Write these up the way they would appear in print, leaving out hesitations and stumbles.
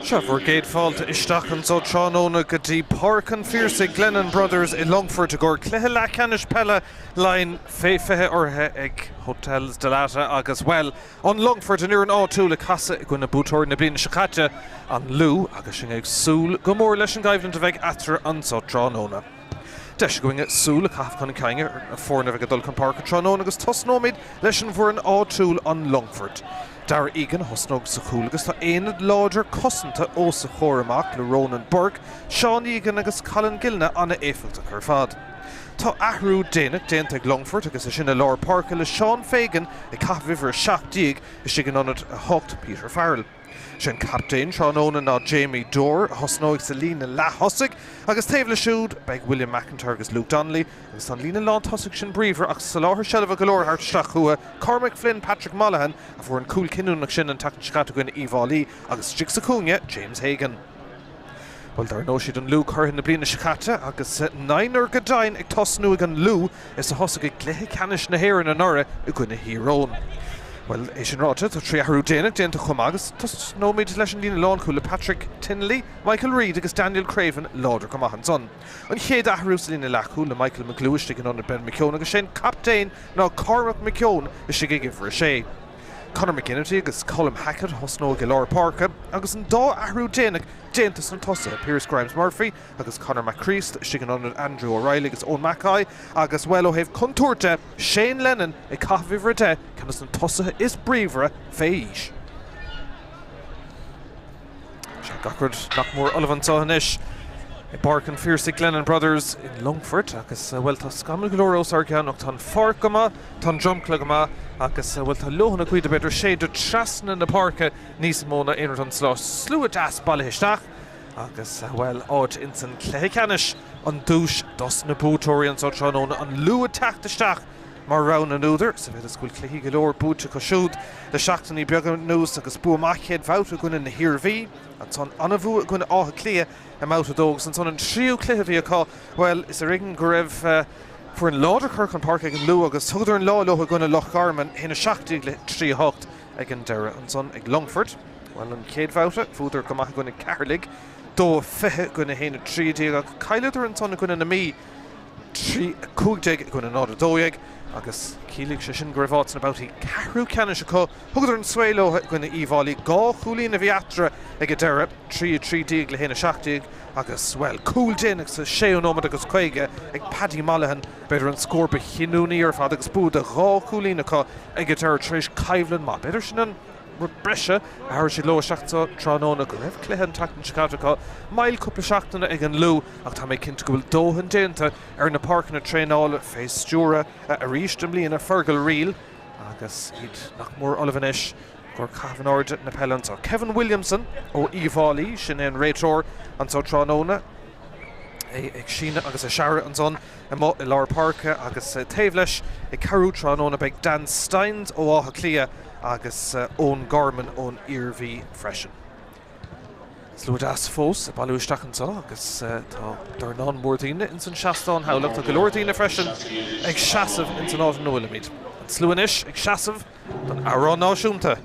Trevor Gatefault isteach an so Tráchtaire go dtí Páirc an Phiarsaigh Glennon brothers in Longfort a gur cluiche Leathcheannais Peile line féifithe orthe ag hotels Dalata agus well an Longfort an an áitiúil le casa I gcuine bútóir na bliana sicáte an lú agus sin ag súl go mór leis an gaibhlann a bheith atra an so Tráchtaire. Deis going at súl a cath chun cainge a fórna bheith dul chun Páirc Tráchtaire agus tosnóid leis an bhór an áitiúil an Longfort. Dar igen hosnog sa chúl agus tá éad láidir cosanta ó sa chóramach le Ronan Burke, Sean Egan agus Colin Gilna anna éifilta chuir fad. Tá ahrú déanaach déanta ag Longfort agus is sinna lár Páirc le Sean Fagan I cathmhíhar 7 is sigan anad a hocht Peter Farrell. Sin captain Tráchtaire ná Jamie Dorr hosnóigh sa lína lethosig agus taobh le siúd beag William McIntyre agus Luke Donnelly agus tá lína lá tosig sin bríomhar agus sa láthair seileadh golóir thart isteach chua Cormac Flynn Patrick Monaghan a bhór an cúil cinúnach sin an tachan scata goine Íomhálaí agus Jig sa cúne James Hagan. Well dar nó siad an lú chuir na bliana sicáte agus 9 godain ag tosnú ag an lú is a hosig ag Leathcheannais na hÉireann an ora I gcuine hírón. Well, é sin ráte tá trí ahrú déanaach déanta chum agus tas nóid leis an lína lán chuúla Patrick Tinley, Michael Reid agus Daniel Craven láidir go maithan son. An chéad ahrú sa lína leachú le Michael McCluiche ag an Ben Míchéal agus sin captain ná Cormac Míchéal is si ag ifar a sé. Conor McGinnity agus Colm Hackett hosnó go lár Páirc agus an dá ahrú déanaach déanta san tosa Piers Grimes Murphy agus Conor McCreast sigan an Andrew O'Reilly agus Owen Mackay agus well ó héh contúirte Shane Lennon I cathmhíhar de can san tosa is bríomhre féis. Se gacrad nach mór Olivan Sohanis I Páirc an Phiarsaigh Glennon brothers in Longfort agus well tá scamil glóros ar ceannach tá Páirc goma tá drumcla goma agus well tá lohanna cuid a beidir sé de trasna na Páirce níos móna éanair an slú a das bailthisteach agus well áit in san Leathcheannais an dúis dos na bútóirí an so Tráchtaire an lú a teachtasteach mar rán an úidir sa bheith scoil cluiche go leor búte go siúd le seachtaí beag nús agus buamachchéad bhauta gúine na hirbhí an son anna bhua gúine átha clia a máta dógus an son an tríú cluiche bhí aá well is a rigan go raibh for an láidir chuir an Páirc ag an lú agus thuidir an láilótha gúine Loch Garman hina 7 le 3 ag an deire an son ag Longfort well an céad bhauta fuidir go maith gúine Cairlig dó fithe gúine héna 3 ag caiilidir an son gúine na mí 3 gúine náda dóig agus cíligh sé sin gribháit na bouty carú ceannais acu thuidir an swailó gúine Íomhálaí gá chúlín a bhí atra ag a deire 3 le héna 7 agus well cool déanaach sa 6 agus 5 ag Paddy Monaghan beidir an scór be chinúnaí ar fad agus búd a gá chúlín acu ag a deire tríis caibhlann má beidir sin an breise a thir si lo seachta Tráchtaire go raibh cluiche an tachan sicáte mail cúpla seachtainna ag an lú ach tá méid cinnte go bhfuil dóthain déanta ar na Páirc na tréála fééis stúra a ríist am líon a fergal riil agus iad nach mór Olivanis gur cavan áirde na Peile so Kevin Williamson ó Íomhálaí sin an réitor an so Tráchtaire ag sína agus a seara an son I lár Páirc agus taobh leis I carú Tráchtaire beag Dan Steins ó átha clia agus ón Garman ón Iarmhí freisin. Slúd as fós a bailú isteach an so agus tá dar ná mórdaoine in san seachtán haghlacht a golóirdaoine freisin ag seasamh in san áit nólamid. An slúanis ag seasamh don árán náisiúnta.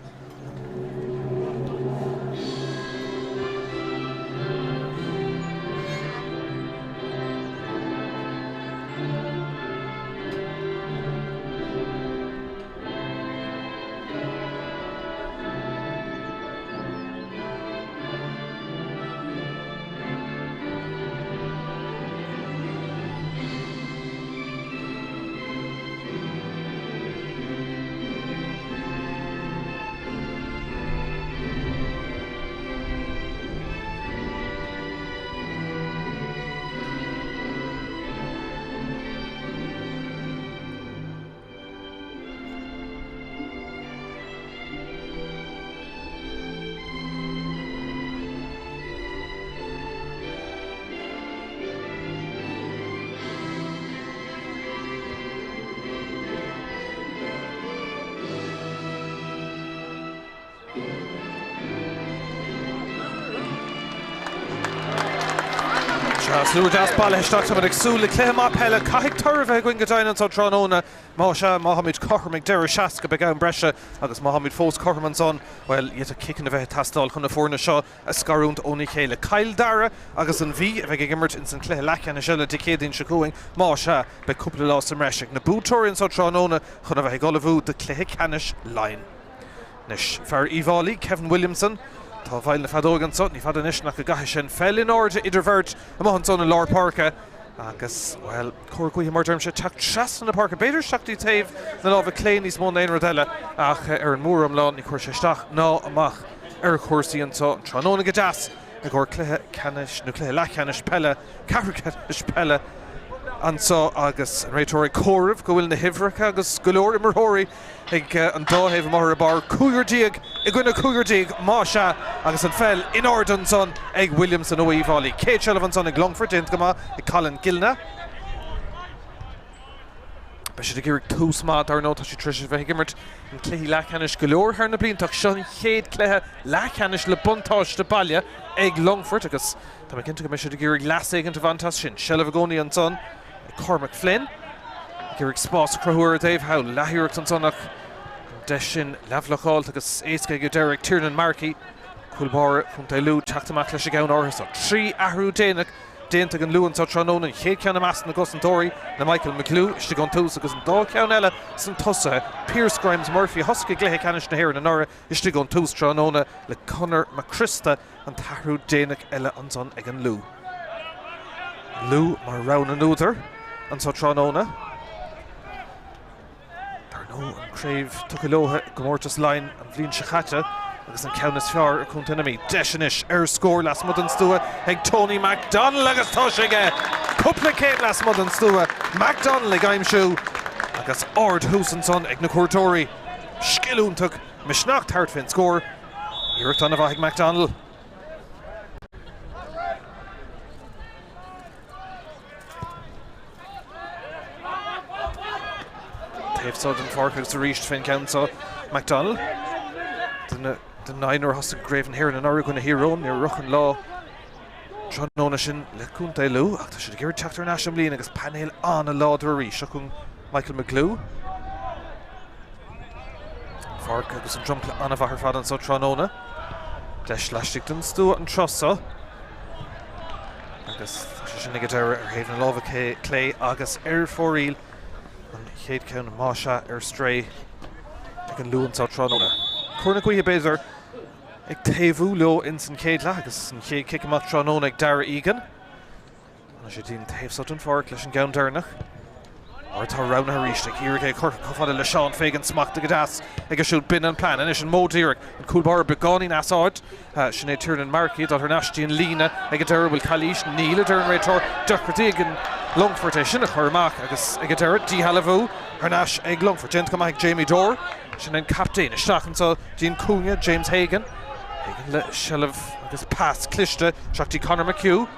Slúr deas baile isteach tá ag súla Cluiche má Peile caiigh turbh going go daine tá Tránóna má se Mohammed Cohermig deir seaca be an breise agus Mohammed fós Coherman son well iad a kicking a bheith tastáil chuna fórna seo a scarúnt ó Míchéal Cail dara agus an bhí a bheith gimmert in san Cluiche Leathcheannais seile decéadín se cúing má se be cúpla lá sa mreisig na bútóiríonn sa Tránóna chuna bheith golamhú de Leathcheannais Laighean. Nis fear Íhálaí Kevin Williamson tá bhail na fadógan son ní fad anis nach go gaithe sin fell in áde idir bhirt a maithan son in Lár Páirce agus well cuaircuí mar derm se teach seaas na Páirce beidir seachtaí taobh na lábh cléin níos mó na aon rodile ach ar an múr am lán ní chuir sé isteach ná amach ar chóirsaí antá Tránóna go deas na gcóir Leathcheannais nó Cluiche Leathcheannais Peile Carricais Peile ansá agus an réitóirí Craobh go bhfuil na himhreacha agus go leor imarthirí ag an dáhéamh mar a bar cúigirdíag I gcuine cúigirdíag má se agus an fell in ordan son ag Williamson ó Íhálaí. Cé Sullivan son ag Longfort déint go má ag Colin Gilna. Ba si ag irig tús má dar nó tá si tris bheith gimmert an Cluiche Leathcheannais go leor thar na bliantach seo an chéad Cluiche Leathcheannais le buntáiste baile ag Longfort agus tá cinnte go me si ag irig leasaigh an bhaintas sin Seileadh Gcónaí an son Cormac Flynn Geirig spás crothúir Dave Howe leithúireacht an sonnach de sin leabhlacháil agus éasca go Derek Tiernan Markey Cuilbáir chun lú teachtamach leis gan áthas trí ahrú déanta an luúan sa Tránóna chéad ceanna meas na gosantóirí na Michael McClue iste gan tús agus an dá ceann eile san tosa Piers Grimes Murphy hosca Leathcheannais na hÉir na nora iste gan tús Tránóna le Conor McChrista an tahrú déanaach eile an son ag an lú. Lú mar rán an úidir an sa Tránóna. Dar nó an Craobh tu lóthe gomórtas Laighean an bhliain se chatte agus an ceannas fear ar chun tunamí deisinis ar scór las mud an stúa ag Tony McDonald agus tá sé ige cúpla céad las mud an stúa McDonald ag aimsiú agus ard hús an son ag na cuairtóirí scileúntaach misneach thart fin scór iirecht an a bhaith ag McDonald. Taobh sod an Páirc agus a ríist fin ceann McDonald. Den niner has a graven here in an Oregon hero near Ruchan Law. Tránóna sin le cúnta lú ach tá si gur Tráchtaire National Líon agus Peile an a láidir a rí seachún Michael McClue. Páirc agus an drumpla an a bhahar fad an so Tránóna. Deis leistigh den stú an trosa. Agus tá si sin ag deire ar héamh na lábha clé agus ar fóríl an chéad ceann má se ar stray ag an lúan sa Tránóna. Cuirna cuithe béidir ag taobhú leo in san céad le agus an chéad kick amach Tránóna ag dara ígan. An sé dín taobh sod an Páirc leis an gceann dearnach. Or tá rán a ríiste ag iarg ag chufaile le seán fégan smachta go deas ag a siúd bin an plan inis an mód iarg an Cuilbáir begáí asáid sin é Tiernan Markey dá ar nastíon lína ag a deir bhfuil Cluiche níla deir an réitor deachtartí an Longfort é sinna chuirmach agus ag a deir díhalahú ar nas ag Longfort gent go ag Jamie Dore sin an captain isteach an sa dín cúne James Hagan le Seileadh agus pass cliste seachtí Conor McCue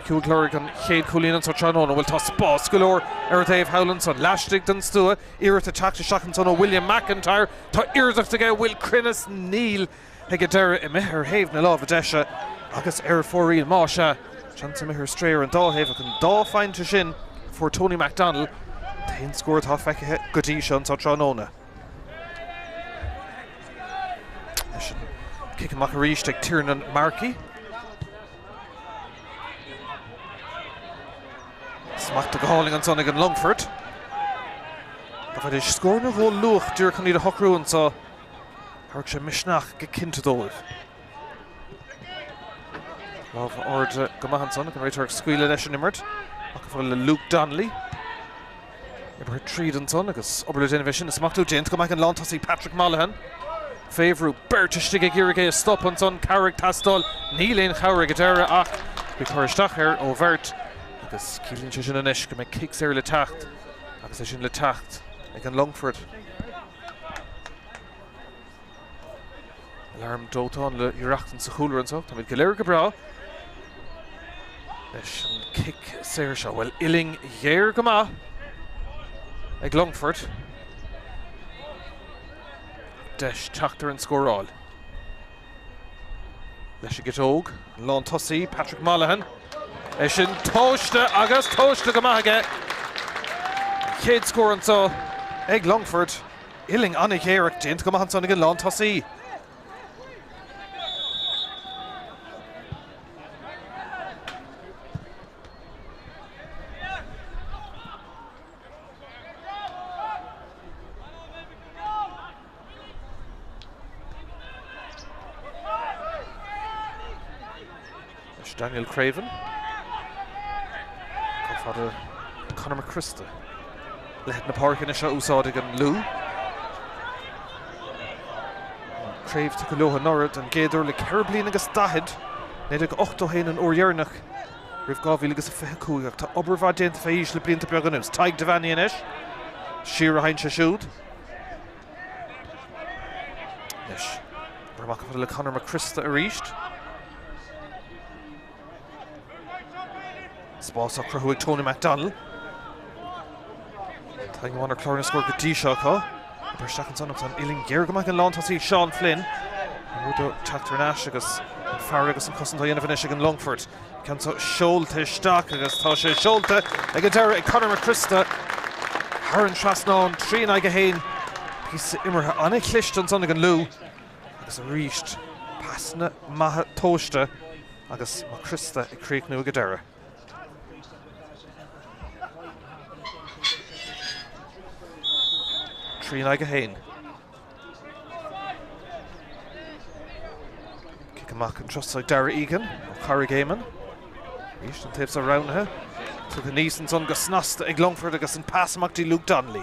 glóir an chéad cúlín an sa Tránóna bhfuil tá spás go leor ar Dave Howland son leistigh den stúa iirecht a teachta seachtain son ó William McIntyre tá iireachta go bhfuil Crinnes Neil ag a deire I mith ar héamh na lábh deise agus ar fóríl má se seanta mith ar stréir an dáhéamh ach an dá fáinte sin for Tony McDonald taon scóir tá feicithe go dtí se an sa Tránóna. Kick amach a ríist ag Tiernan Markey. Smachta go háling an son ag an Longfort. Tá bhaid is scór na bhil luach dúr chun iad a hochrúin sa Páirc sé misneach go cinnte dóibh. Lábh ard go maithan son ag an réitir scuile leis an immert ach go bhfuil le Luke Donnelly. Ibar tríd an son agus obair le déanamh sin is smachtú déint go maith an lántasí Patrick Mollahan. Favorú berteiste ag iarg é stop an son Carrick tastal níléon chabhar go deire ach go chuiristeach ar ó bhirt agus cílíonn sé sin inis go mbeidh kicks ar le tacht agus é sin le tacht ag an Longfort. Alarm dótáin le iireachtain sa chúlar an so tá go léir go bra leis an kick séir seo bhfuil iling dhéir go maith ag Longfort. Deis Tráchtaire an scóráil. Leis a gitóg, Lán tosaí Patrick Mollahan. Sin tóiste agus tóiste go maithige. Chéad scór an so ag Longfort. Illing annig Páirc déint go maith an Lán tosaí. Daniel Craven. Father Conor McChrista. Leathcheannais na Páirc in a shot úsáid an Lou. Craobh to Cluiche Norad and Géadúir le Carablín agus Dahid. Néad 8 héin an Uirneach. Rih gábhí agus a feiceúach tá obair déanta féis le blianta beag anús. Taig de bhaine inis. Siar a hain se siúd. Yes. Ramach le Conor McChrista a ríist. Spás a cruhuig Tony MacDonald. Taing bháin ar clárna scór go dtí seo cá. Páirc an son an Illing Géar go maith an Lán tosaí Sean Flynn. Múdó Tráchtaire agus Phiarsaigh agus an cosanta dhéanamh inis ag an Longfort. Ceann seolta isteach agus tá sé seolta ag an deire ag Conor McChrista. Haran Trasnán tríon aige héin. Pís imirthe anna clist an son ag an Lou. Agus a ríist pasna maithe tóiste agus McChrista ag críochnú ag an deire. Tríon aige héin. Kick amach an trostáid Dara Egan ó Carrigh Éimeann. Ríist an taobh sa ránathe. Tu go níos an son go snasta ag Longfort agus an pásamachtaí Luke Donnelly.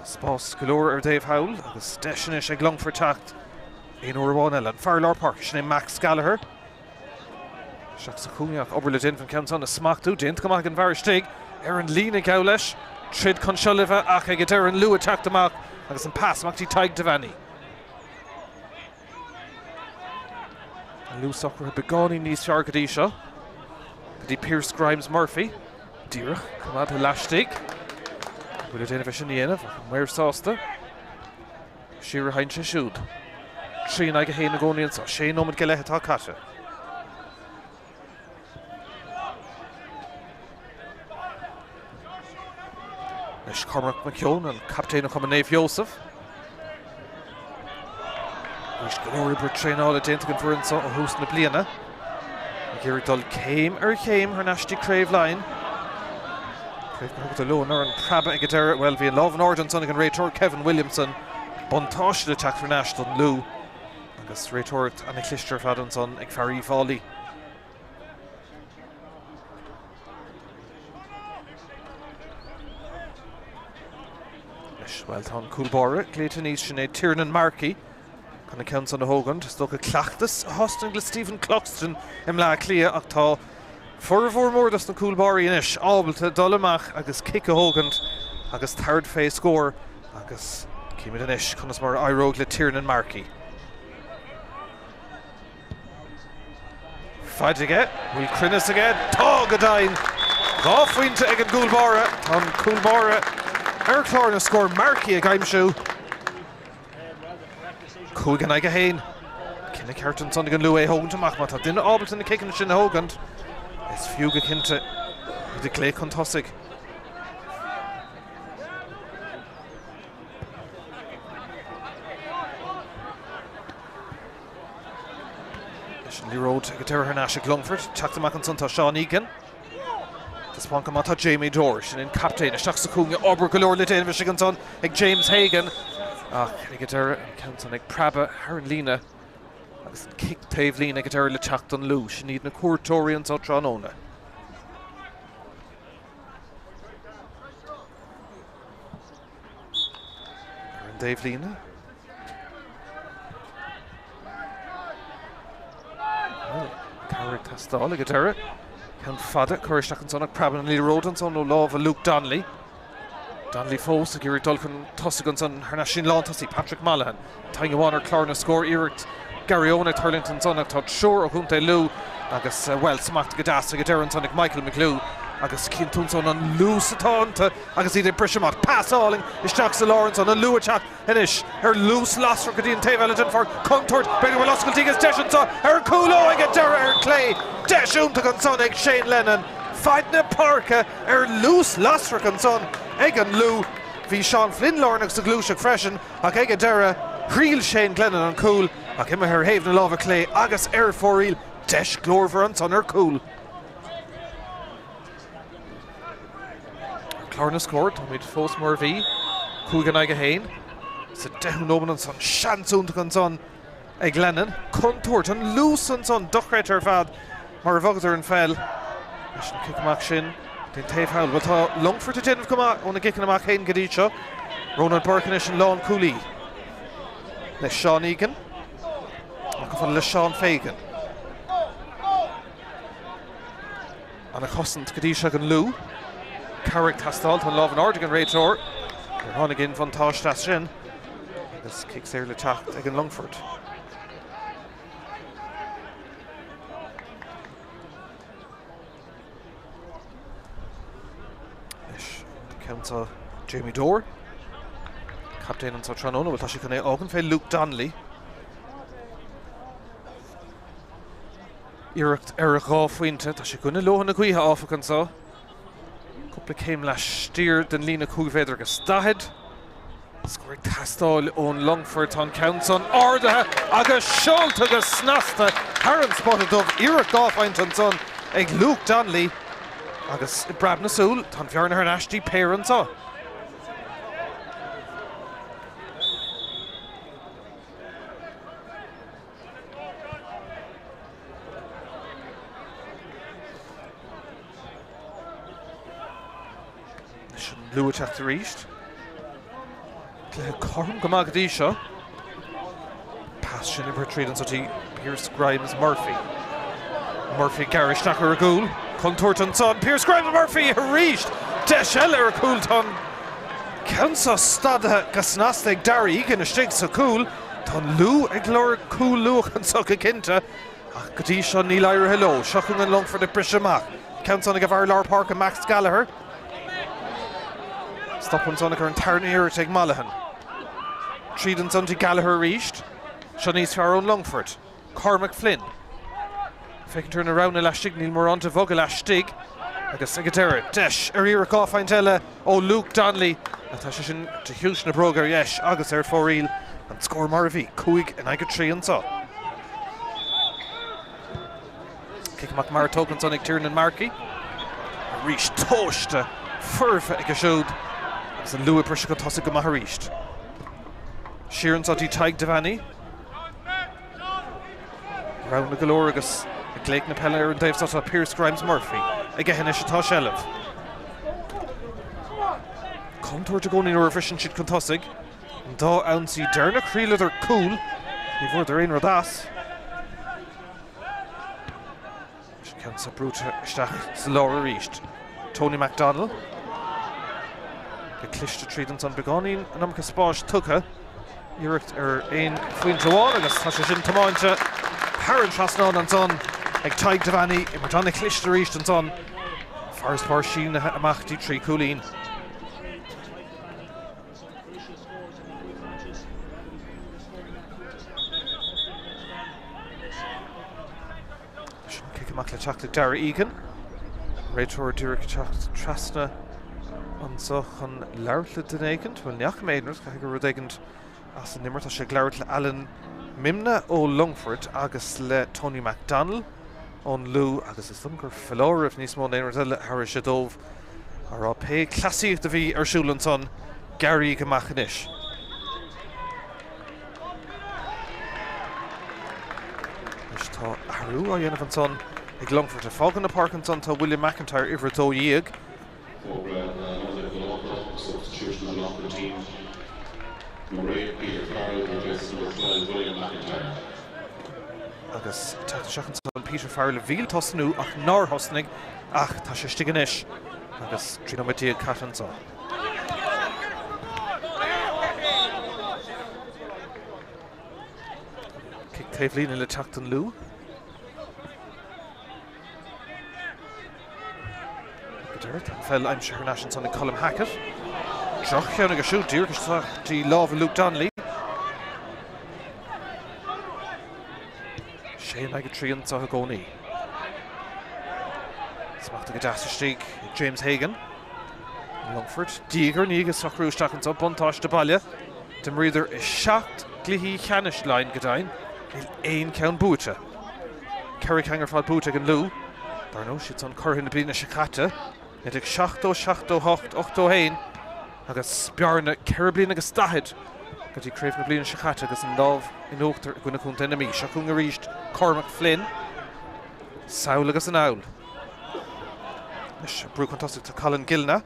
Spás go leor ar Dave Howell agus deisinis ag Longfort tacht. Éon uair bháin eile an Fearlar Park sin é Max Gallagher. Seach sa chúneach obair le déint fan ceann son a smachtú déint go maith an bhairsteig ar an lína gabh leis. Trid chun seolamh ach ag deir an Lua teacht amach agus an pásamachtaí Taig de bhaine. An Lua sochar beánaí níos feargadí seo. Dí Pierce Grimes Murphy. Díreach cumad a leistigh. Bhfuil déanamh sin dhéanamh an muir sásta. Siar a hain se siúd. Tríon aige héin na gcónaíonn sa sé nómad go leithe tá caite. Leis Cormac McKeown an captain of Naomh Joseph. Leis go leor ibre tréanála déanta an bhfurann sa a hús na bliana. Géireadh dul céim ar chéim ar neistí Craobh Craobh go thugad a leon ar an praba ag deire well bhí an lámh an ordan son ag an réiteoir Kevin Williamson buntáiste le teacht National don Lou agus réiteoir anna clistear fadan son ag Fearí Fálaí. Well, tá Coolbara, Clayton East sin é Tiernan Markey chuna ceann san na hógant, sto go cleachtas hostan le Stephen Cluxton im lá clia ach tá furmhór mór das na Coolbara inis ábalta dul amach agus kick a hógant agus third phase score agus cíimiid inis chunas mar airóg le Tiernan Markey. Fight aige, bhfuil crinnes aige, tá go dain dhá faointe ag an Coolbara, tá Coolbara ar clárna scór Markey ag aimsú. Cúigan aige héin. Cinna ceart an son ag an Lua hógant amach má tá duine ábalta na kickan sin hógant. Is fiú go cinnte i de clé chun tosaigh. Leis an líród ag deir ar náise Longfort, teacht amach an son tá Sean Egan. Spán go mátá Jamie Dorr sin in captain isteach sa cúnga obair go leor le déanamh sig an son ag James Hagan ach ag deir an son ag praba ar an lína agus an kick taobh lína ag deir le teacht an Lou sin iad na cuairtóirí sa Tránóna. Ar an Dave lína. Páirc tastáil ag deir Can fada chuiristeach an son ag praban an líród an son ó lámh a Luke Donnelly. Donnelly fós a géireadh dul chun tosaigh an son ar na sin lán tosaí Patrick Mallahan. Taing bháin ar clárna scór iirecht Garryonig Turlington son ag tá seoir ó chunta Lou agus well smacht go deas ag deir an son ag Michael McLew agus cintún son an lús atánta agus iad brisimach pasáling isteach sa Lawrence an luateach inis lús lasra go dtíon taobh eile for contúirt beidir bhfuil oscailtígus deisiúnta cúló ag deire clé deisiúnta an son ag Shane Lennon feidna Páirc lús lasra an son ag an lú hí Sean Flynn Lornach sa Cluiche freisin ach ag deire riil Shane Glennon an cúl ach imime haimh na lábha clé agus fóríl deis glórhar an son cúl. Clárna scóir, tá míid fós mór bhí, cúgan aige hain, sa deithú nóban an son, seansúnta an son ag Glennon, contúirt an lús an son, dochréit ar fad, mar a bhagad ar an fel, leis an cic sin, den taobh hail, bhil tá Longfort a déanamh gomach, óna gicin amach hain go dtí seo, Ronald Burke is an lán cúlí, leis Sean Egan, ach go le Sean Fagan. An a chosint go dtí seo an lú, Páirc tastáil an lábh an ardigan réiteóir ar tháinig in fan táiste sin agus kick séir le teacht ag an Longfort. Leis ceanta Jamie Dore captain an sa Tróna bhfuil tá si chun é ágan fé Luke Donnelly iirecht ar a gá faointe tá si gona lohan na cuithe áfach an sa Cúpla céim leis stír den lína cúghéidir agus stahead. Scoir tastáil ón Longfort an Counson ordathe agus seolta agus snasta Haran spotted dubh iirecht gáfhaint an son ag Luke Donnelly agus brab na súl tá Phiarsaigh an astí péir an sa. Luateach a ríist. Cléthe corm go magadí seo. Pass sin ibre tríd an sotí Pierce Grimes Murphy. Murphy garisteach ar a gúil. Contúirt an son. Pierce Grimes Murphy a ríist. Deis eile ar a cúil tan. Ceansa stadathe go snasta ag Darry Egan a stig sa cúil. Tá lú ag leir cúil luach an socha cinnte. Ach go dtí seo níl aire hello. Seachún an Longfort ag brisimach. Ceansa ag a bhar Lár Páirc a Max Gallagher. Stoppen son ar an tarna iirecht ag Malahan. Tríd an son tí Gallagher ríist. Seo níos fear ón Longfort. Cormac Flynn. Fécinn turn around a leistig níl mór anta bhog a leistig. Agus ag a deire deis ar iireach gáfhaint eile ó Luke Donnelly. A tá sé sin de hiús na bróg ar yes agus ar fóríl an scór mar a bhí cúig an aige trí an sa. Ciceach mar tógan son ag Tiernan Markey. Ríist tóiste furfa ag a siúd. Agus an lua prisise go tosa go maith ríist. Sheeran sa tí taig Devani. Round na galore agus a gléic na Peile ar an Dave Sota Pierce Grimes Murphy. Ag a hennis atá shelf. Contúir to gcónaí nuair frisin siad chun tosig. An dá ansaí dearna chrílead ar cúil. Ní bhór ar aon rodas. Se ceann sa brúte isteach sa láir ríist. Tony MacDonald. Go cliste tríd an son begáín an amcha spáis tucha. Iirecht ar aon faoin Joáin agus tá sé sin tamáinte Haran trasnáin an son ag taig Devani i mar dána cliste ríist an son Forest Bar sin amachtaí trí cúlín. Sin cic amach le teach le Darry Egan. Réiteoir dúireach teach trasna an so chun leabhart le Domhnaigh bhfuil neach méadnart go gur rudéigent as an nimmartá sé leabhart le Alan Mimna ó Longfort agus le Tony MacDonald ón lú agus is dom gur fellóirh níos mó éonrat eile thar sé dómh ará pe clasíocht a bhí arsúil an son Gary go maichanis. Is tá ahrú a dhéanamh an son ag Longfort a fágan na Páirc an son tá William McIntyre ihre dó díag. Substitution of the Longfort team. Number 8, Peter Farrell, replacing number 12, William McIntyre. Agus tá seachas an Peter Farrell a bhíl tosnú ach nár hosnig ach tá sé stiganis agus trínometí catan sa. Kick taobhlína le teacht an lú. Dirt an fell I'm sure Nash an son in Colm Hackett. Tráchtaire go siúd dír gus tí lámh Luke Donnelly. Shane ag trían sa gcónaí. Smachta go deastastíigh James Hagan. Longfort. Dígar ní agus sacrúisteach an sa buntáis de baile. Dim riidir is seacht Leathcheannais line godain. Il ceann búte. Kerry Hanger fáil búte an lú. Dar nó siad an curthain na blina sicata. Idig 7-8-8-1 agus bearna ceir blina agus stahid. Go dtí craobh na blina sicata agus an lámh in óachtar gona chunta enemy. Seachún a ríist Cormac Flynn. Saoil agus an awl. Is brú fantastic to Colin Gilna.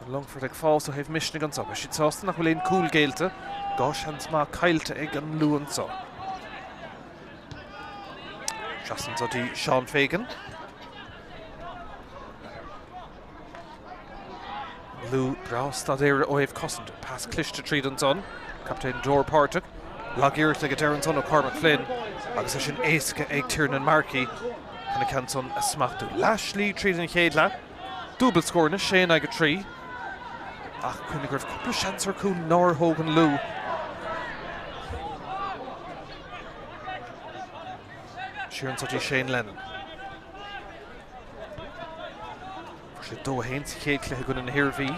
Longfort ag fáil so heibh misnig an sa. Siad sásta nach bhfuil éon cúil géalta. Gá seans má caiilte ag an lú an sa. Trasan sa dí Sean Fagan. Lú bra stadéire ó éibh cosint. Pas Cluiche tríd an son. Captain Dor Páirc. Laighean ag a deir son ó Cormac Flynn. Agus é sin éasca ag Tiernan Markey. Chuna ceann son a smachtú. Lashley tríd an chéadla. Dúbal scórna, Shane ag a trí. Ach, chuna gribh cúpla seansar cún nár hógan lú. Siaran sotí Shane Lennon. For sé dó hain sa chéad cluiche gona na hirbhí.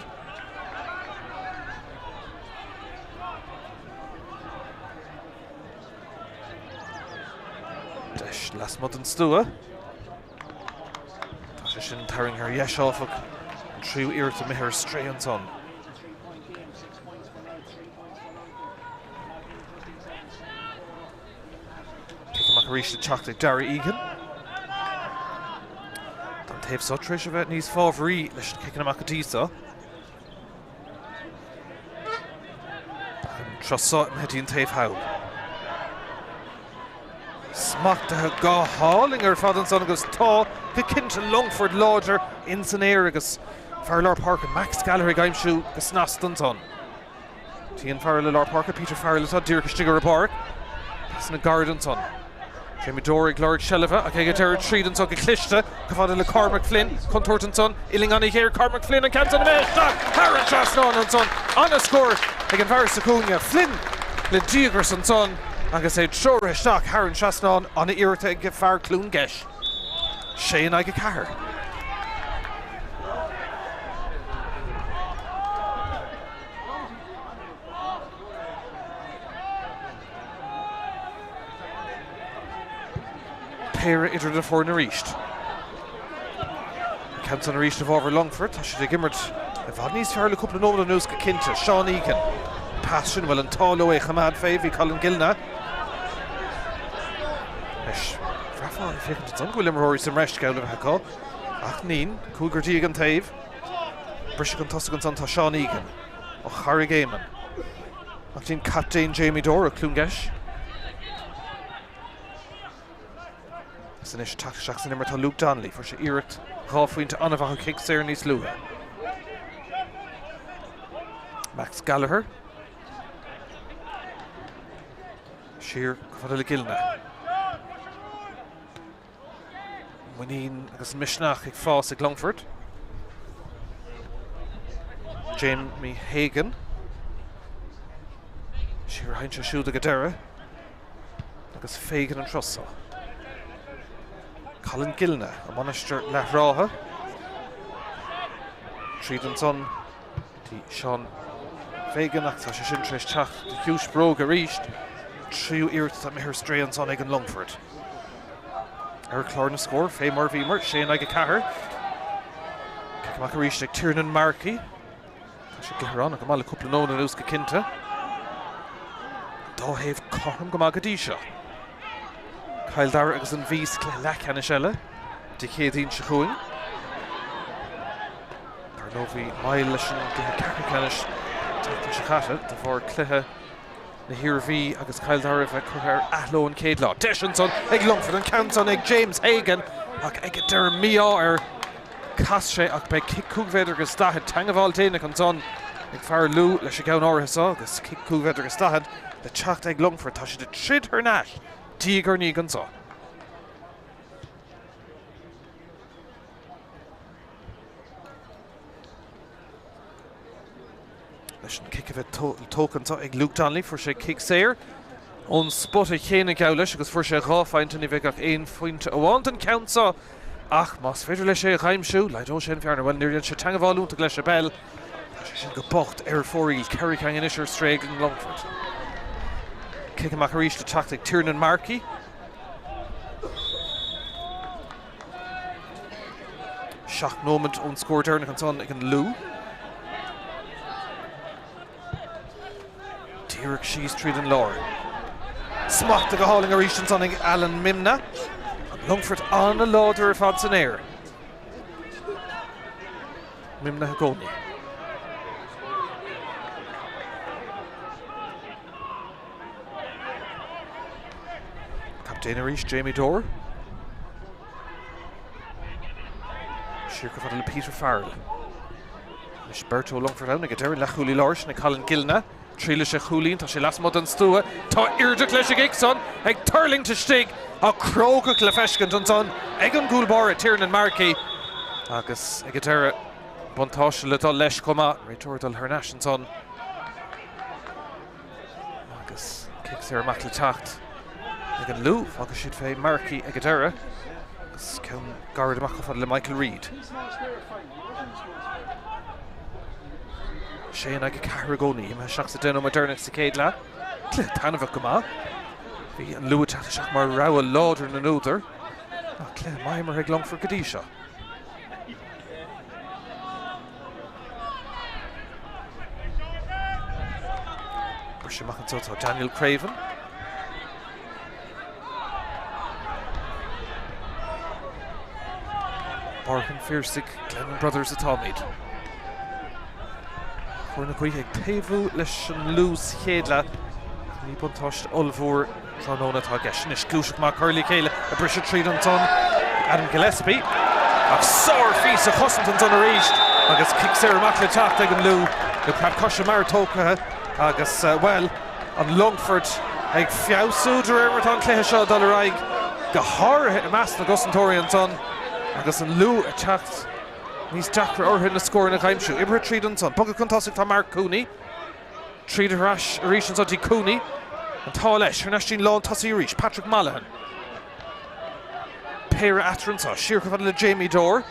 Deis las mud an stúa. Tá sé sin tarring ar dhéiseáfach an tríú iirta mithir stré an son. Reached the chocolate Dara Egan. Don't have so Trish of it needs favory. Let's kick him a Macatisa. Trust so Medin Tave Howe. Smack to go hauling her father son goes tall. Kicking to Longfort Lodger in Saneragus. Farrell Park and Max Gallagher game shoot the Snaston son. Tian Farrell Park Peter Farrell at Dirk Stigger Park. Passing a garden son. Jamie Dorig, Lord Shelliva, okay, get her treat and suck a clishta, Cavada le Cormac Flynn, Contorton son, Illing on here, Cormac Flynn and Canton Mesh, Harry Chasnon and son, on a score, again Phiarsaigh, Flynn, le Diagerson son, like I said, sure, stock, Harry Chasnon, on the irrita, get far Clun Gesh. Shane I get car. Péire idir de fór na ríist. Cant an ríist of over Longfort, tá siad ag immert a bhad níos fearr le cúpla nómada nús go cinnte, Sean Egan. Passion bhfuil an táil ó é chamad féh hí Colin Gilna. Leis, bhreafa an féchan tan bhfuil imreoirí sa mreist gailh heá. Ach nín, cúgurtí ag an taobh. Brisig an tosa an son tá Sean Egan. Ó Harry Gaiman. Ach tín Captain Jamie Dore a Cluiche. Sanis Tráchtaire san immer tá Luke Donnelly for sé iirecht ráfuointe anmhacha kick séir níos luaithe. Max Gallagher. Siar Cavada le Gilna. Muín agus misneach ag fás ag Longfort. Jamie Hagan. Siar hainse siúd go deire. Agus Fagan an Trussa. Colin Gilna, a Monaster Leathcheannais. Tríd an son, Sean Fagan, ach tá sé sin tréis teach de Hughes Brog a ríist. Tríú iirecht a mithir stré an son ag an Longfort. Clár na scór, Fé mar bhímar, Shane ag a cahar. Cic amach a ríist ag Tiernan Markey. Tá sé githar an, ag amála cúpla nóna nús go cinnte. Dá héamh corm go mag a dí seo. Kyle Dara agus an vís Leathcheannais eile, de chéadín se chuing. Dar nó bhí mail leis an Leathcheannais teachta se chatte, de bhór cluiche na hirbhí agus Kyle Dara bheith chuir athló an céad lá. Deis an son ag Longfort an canton ag James Hagan, ach ag deir Míchéal ar castre ach be cúgvéidir agus stahid tangabháil téine an son ag fear lú leis a gceann áirithe agus cúgvéidir agus stahid le teacht ag Longfort tá si de trid ar Nash. Dígar ní gan sa. bheith tócanta ag Luke Donnelly for sé Kicksair. On spot a chéna gaulis agus for sé ráfhaint ní bheith ach 1 foint amháin an countsa. Ach, más féidir lei sé chaimsú, leidó sé fearna bhfuil níor sé teangáilúnta leis a bell. Tá sé sin go bocht ar fóíl Carrick an inisir stréig an Longfort. Kick amach arís le tactic Tiernan Markey. Seach moment on score Derna an son ag an Lou. Tíreach síos tríd an lár. Smacht go háling arís an son ag Alan Mimna. Longfort an a láidir ar fad san air. Mimna Hagoni. Captain arís Jamie Dorr. Siarca fad le Peter Farrell. Leis Berto Longfort ann ag Derry le chúlí láirs na Colin Gilna. Tríle sé chúlín tá sé lasmod an stúa. Tá irdach leis ag son ag turling to stig a Craobh le feiscint an son ag an gúlbar a Tiernan Markey. Agus ag Derry bontáise le dul leis cuma réitúir Harnash an son. Agus Kicksair amach le tacht ag an Lou agus siad fé Markey ag Derry. Agus cem garad amach fad le Michael Reid. Shane ag Carragoni me seach sa denno Modernach sa céad le. Cle tanmha cuma. Bhí an Lua teach seach mar rá a láidir na núidir. Cle maimer ag Longfort go dtí seo. Bur sé mach an totá Daniel Craven. Páirc and Phiarsaigh Glennon brothers atá míid. Chorna chuig ag taobhú leis an lús chéadla. Ní buntáist olbhór tróna tá geisin is Cluiche má Curly céile a brise tríd an ton Adam Gillespie. Ach sár fís a chosint an ton a ríist agus Kicksair amach le teacht ag an lú le prab cosise mar tócathe agus well an Longfort ag fiabhsúidir ar an cléthe seo dul a raig go háirithe i meas na gosantóirí an ton agus an lú a teacht níos deachra orthu na scóir na chaimsú. Ibre tríd an son. Bogad contásigh tá Mark Cooney. Tríd arás arís an sotí Cooney. An tá leis, Harnash sin lán tasí arís. Patrick Malaghan. Péire Atransa. Siarca fad le Jamie Dorr.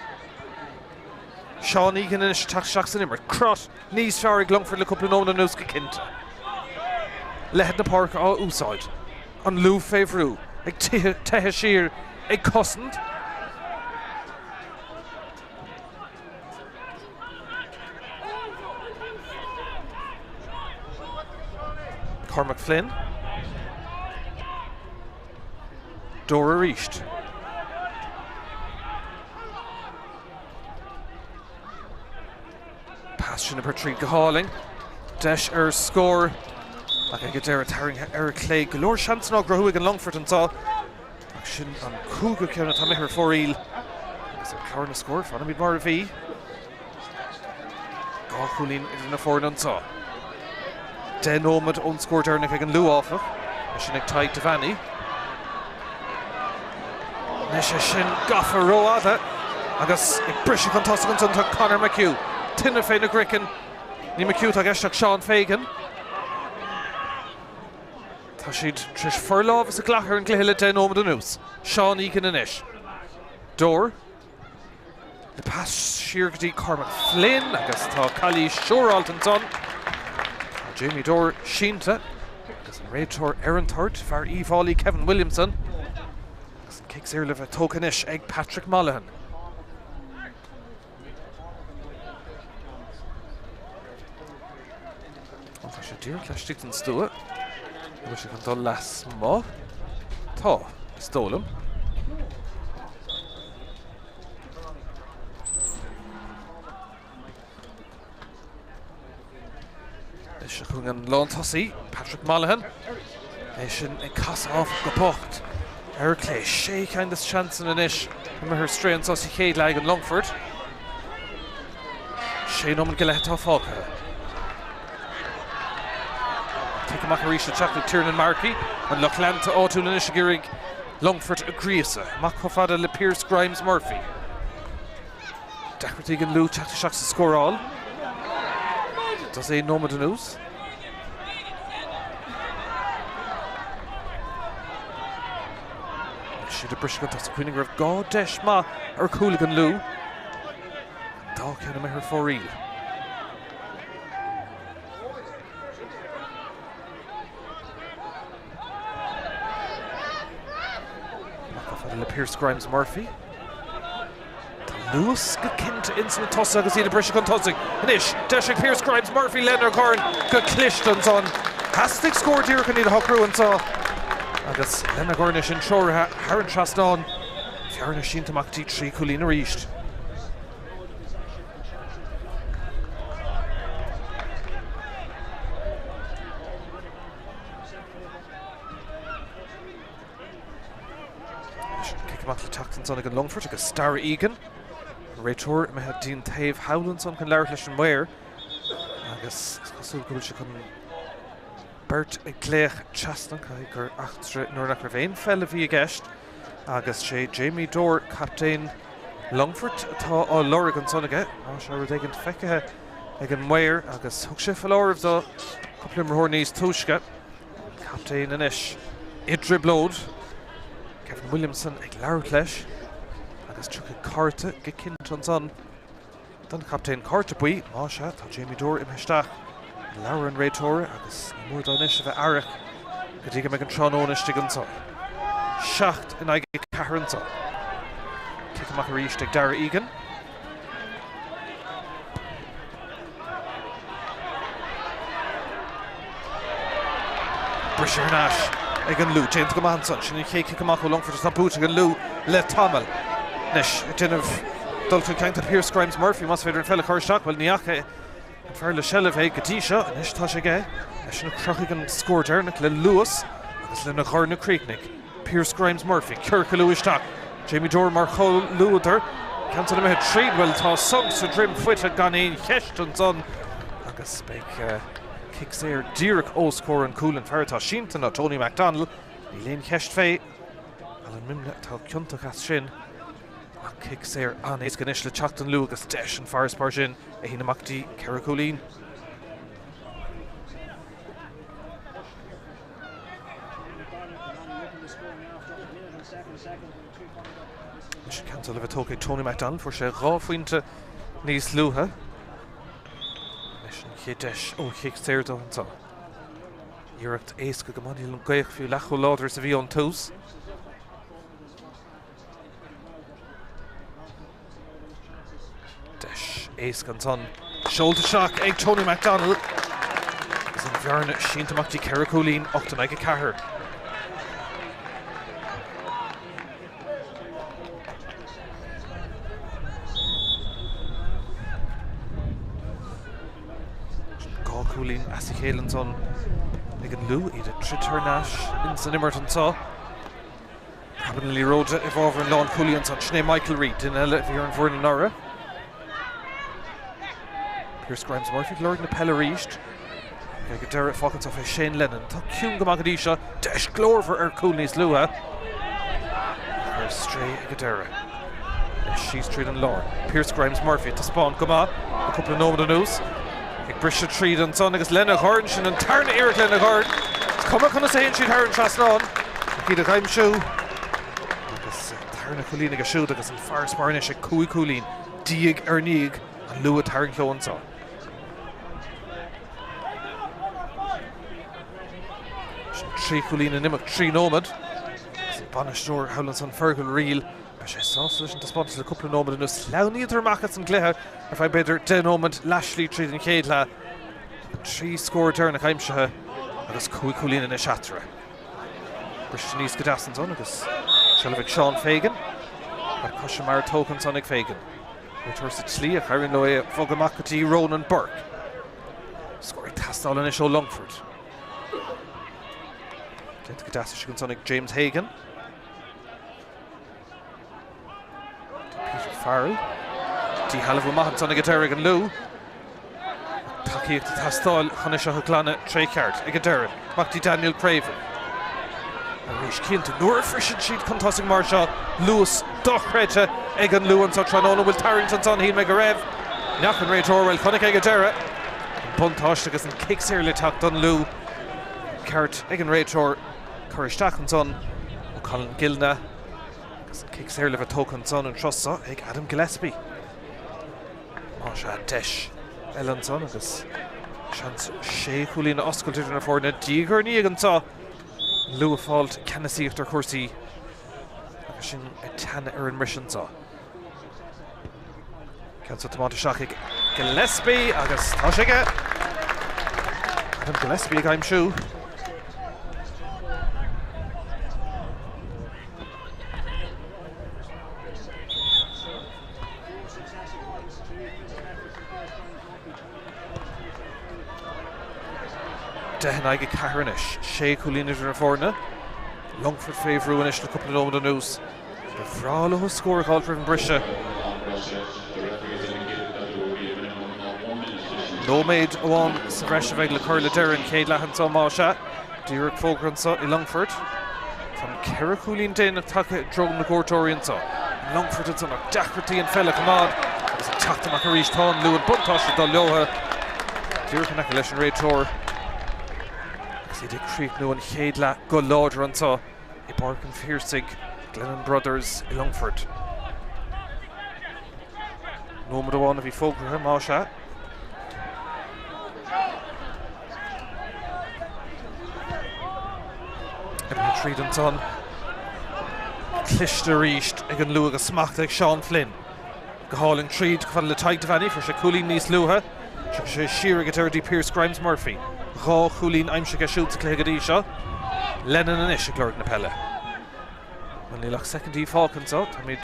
Seán Egan in is teach seach san immer. Crot níos fearr ag Longfort le cúpla nóna nús go cinnte. Lehead na Páirc á úsáid. An lú féhrú. Ag tethe siar ag cosint. Cormac Flynn. Dora Reist. Pass sin per tríd go háling. Deis score. Ag ag Derry tarring ar Clay. Golóir seansan á grothúig an Longfort an tá. Ag sin an cúga ceanna tá mithir fóríl. Agus ar clár na scór fanna míad mar a bhí. Gá chúlín idir na fórin an tá. Den ómad ón scór Derna ag an lú áfach. Sin ag taid Domhnaigh. Nes sin gafa roáda agus ag brise an tosa an tá Conor McHugh. Tinna féin na gricin. Ní McHugh ag eisteach Sean Fagan. Tá siad tris furláh a ghlachar an gléile den ómad an nús. Seán Egan in isis. Dorr. Le pass siar gotí Cormac Flynn agus tá Calí Siúráilt an son. Jamie Dorr sínta agus an réadtóir Aaron Thurt fear íomhálaí Kevin Williamson agus an Kicksair le bheith tócanis ag Patrick Malaghan. Tá sé dúr cleistigh an stúa agus sé an dul las má. Tá stólam. Chun an lán tosaí, Patrick Malaghan. Sin ag cas áf go bocht. Ar Clay, sé kindas chance in inis. Mar her strain tosí chéad le an Longfort. Sé nóman go leith tá fáca. Take amach arís le teacht Tiernan Markey. An Lochlanta áú in inis gurig Longfort a gríasa. Mach chofada le Pierce Grimes Murphy. Dachart ag an lú teacht seach sa scóráil. Does é nómad an ús. She'd a briscoe to the Queen of God Desh Ma or Cooligan Lou. Dog can make her for real. Pearse Grimes Murphy. Lewis Kint instant toss agus the pressure con tossing. Nish Deshik Pearse Grimes Murphy Leonard Corn got Clishton's on. Hastic scored here can need a Hockru and saw. Agus Leonard Gornish in Shore Haran Traston. Fiarna Shin to Makti 3 Coolina reached. Tráchtaire again Longfort agus Star Egan. Réitor me had Dean Tave Howlandson can leir leis an Ware. Agus cosúil go bhfuil se chun Bert Gleach Chastan gur achtra nuair nach raibh éon fella bhí a gceist. Agus sé Jamie Dore captain Longfort atá á Lorg an son aige. Á se rud éigeant feicithe ag an Ware agus thug sé fallóramh do coppla mar níos túisce. Captain inis Idre Blode. Kevin Williamson ag leir leis agus tucha Carta go cinint an son. Don captain Carta buí má se tá Jamie Dore imheisteach leir an réitor agus mór dá inis a bheith airich go dtí go meid an tránóniste an son. Seacht in aige cearan son. Kick amach a ríist ag Dara Egan. Brisher Nash ag an Lou, James go Manson, sin ché kick amach ó Longfort na bút ag an Lou le Tamil. Nish, dinmh dulta ceanta Pearse Grimes Murphy mas féidir an fella chuirteach, well níacha an fear le sellh é go dtí seo, nish tá sé gé. Leis na crochaigh an scór dearnach le Lewis agus le na chóir na Creeknick. Pearse Grimes Murphy, Circa Lewisteach. Jamie Dore mar chol Lewder. Cantal him had treed well tá sung sa drim fuite gan éon cheist an son. Agus beag kicks there. Derek Oscore and Coolin Ferrata Shinton or Tony McDonald. Elaine Cheist Fay. Alan Mimna Tal Kyuntach Shin. Kicks there on his Ganishla Chachtan Lugas Desh and Forest Parjin. Ahina Makti Karakulin. She can't live a talk Tony McDonald for she raw winter Nies Luha. Desh ó kicks there do so. Iirecht éas go gomani an gaich fiú lechu láidir sa bhí an tús. Desh éas gan son. Shoulder shock ag Tony McDonald. Is an bhearna síntamachtaí Caracólín 8 ag a cahar. Coolin Míchéal an son ag an Lou iad a Tráchtaire in san immert an tá. Caban Lee Roda if over an Lawn Coolin an son Sinead Michael Reid in Ella if you're in Vernon Nora. Pearse Grimes Murphy Lord na Peile reached. Ag a Derek Falcons off a Shane Lennon. Tá ciún go magadísha Desh glór for Coolney's Lua. Her stray ag a Derek. She's treed an Lord. Pearse Grimes Murphy to spawn come on. A couple of nomad news. Brisha Treed and son agus Lena Hornshin and Tarna Eric Lena Horn. Come on, saying she'd Haran Traston. He the time shoe. Agus Tarna Coolin a shoe agus an Forest Barnish a Cooey Coolin. Diag Ernig and Lua Tarn Clone son. Tree Coolin and Nimmock Tree Nomad. Banish door Howlands on Fergal Reel. She saw solution to sponsor a couple of nomad and Slowney their markets and Gleha. If I better den nomad Lashley Treed and Caidla. 3 scored turn a Kaimshaha. Agus Cooey Coolin and a Shatra. Brishanice Gadassan's on agus Shelvick Sean Fagan. But Cushamar Token Sonic Fagan. Returns to Slee, Harin Loya, Fogamakati, Ronan Burke. Scoring Tastal and Isho Longfort. Get to Gadassan Sonic James Hagan. Farrell. Dí Halafu Mahanson ag Derek and Lou. Taki to Tastal, Hanisha Huklana, Tráchtaire, ag Derek. Makti Daniel Craven. And Rish Keelton, Nora Frishin Sheet, Contosing Marshaw, Lewis, Dochreta, ag an Lou and so Tranona, Will Tarrington's on, he'll make a rev. Nakan Ray Torwell, Connick ag Derek. Buntosh, agus and kicks here, Litak Dun Lou. Cart, ag an Ray Tor, Currishtachan's on, Colin Gilna. Kicks there live a token son and trust so ag Adam Gillespie. Masha Desh Ellenson agus chance sé Coolín oscailtir na fórna dígur ní an tá Lua fault Canasíocht ar cuasaí agus sin tan ar an mission tá. Cansa tomáta seach ag Gillespie agus tá sé ige. Adam Gillespie ag aimsú. Domhnaigh Carnish, sé Coolín idir na fórna. Longfort féhrú inis na cúpla nómad an nús. The Bhrála ho score call for Brisha. No maid on sa bhreise bheith le Curla Deran céad lehan tá máise. Díreach fógran sa I Longfort. From Ceithre Coolín déin ag take drog na gcóirteoiríonn sa. Longfort an son ag deachratíí an fella cumad. Agus an teachtamach a rís tán luúan buntáiste dá leotha. Díreach an leis an réiteoir. He did creep no and Héadla go láidir an tá I Páirc and Phiarsaigh, Glennon brothers I Longfort. No more one if he folk him Masha. Edmund Treed and son. Cluiche de Ríist ag an luach a smacht ag Sean Flynn. Goháling Treed fan le taig Vanny for sé Coolín níos luha. Sé siar ag Dirty Pierce Grimes Murphy. Rá Coolín aimse go siúlt clégadí seo. Lennon an isis a glóir na Peile. When he lach secondí fácan so, tá mid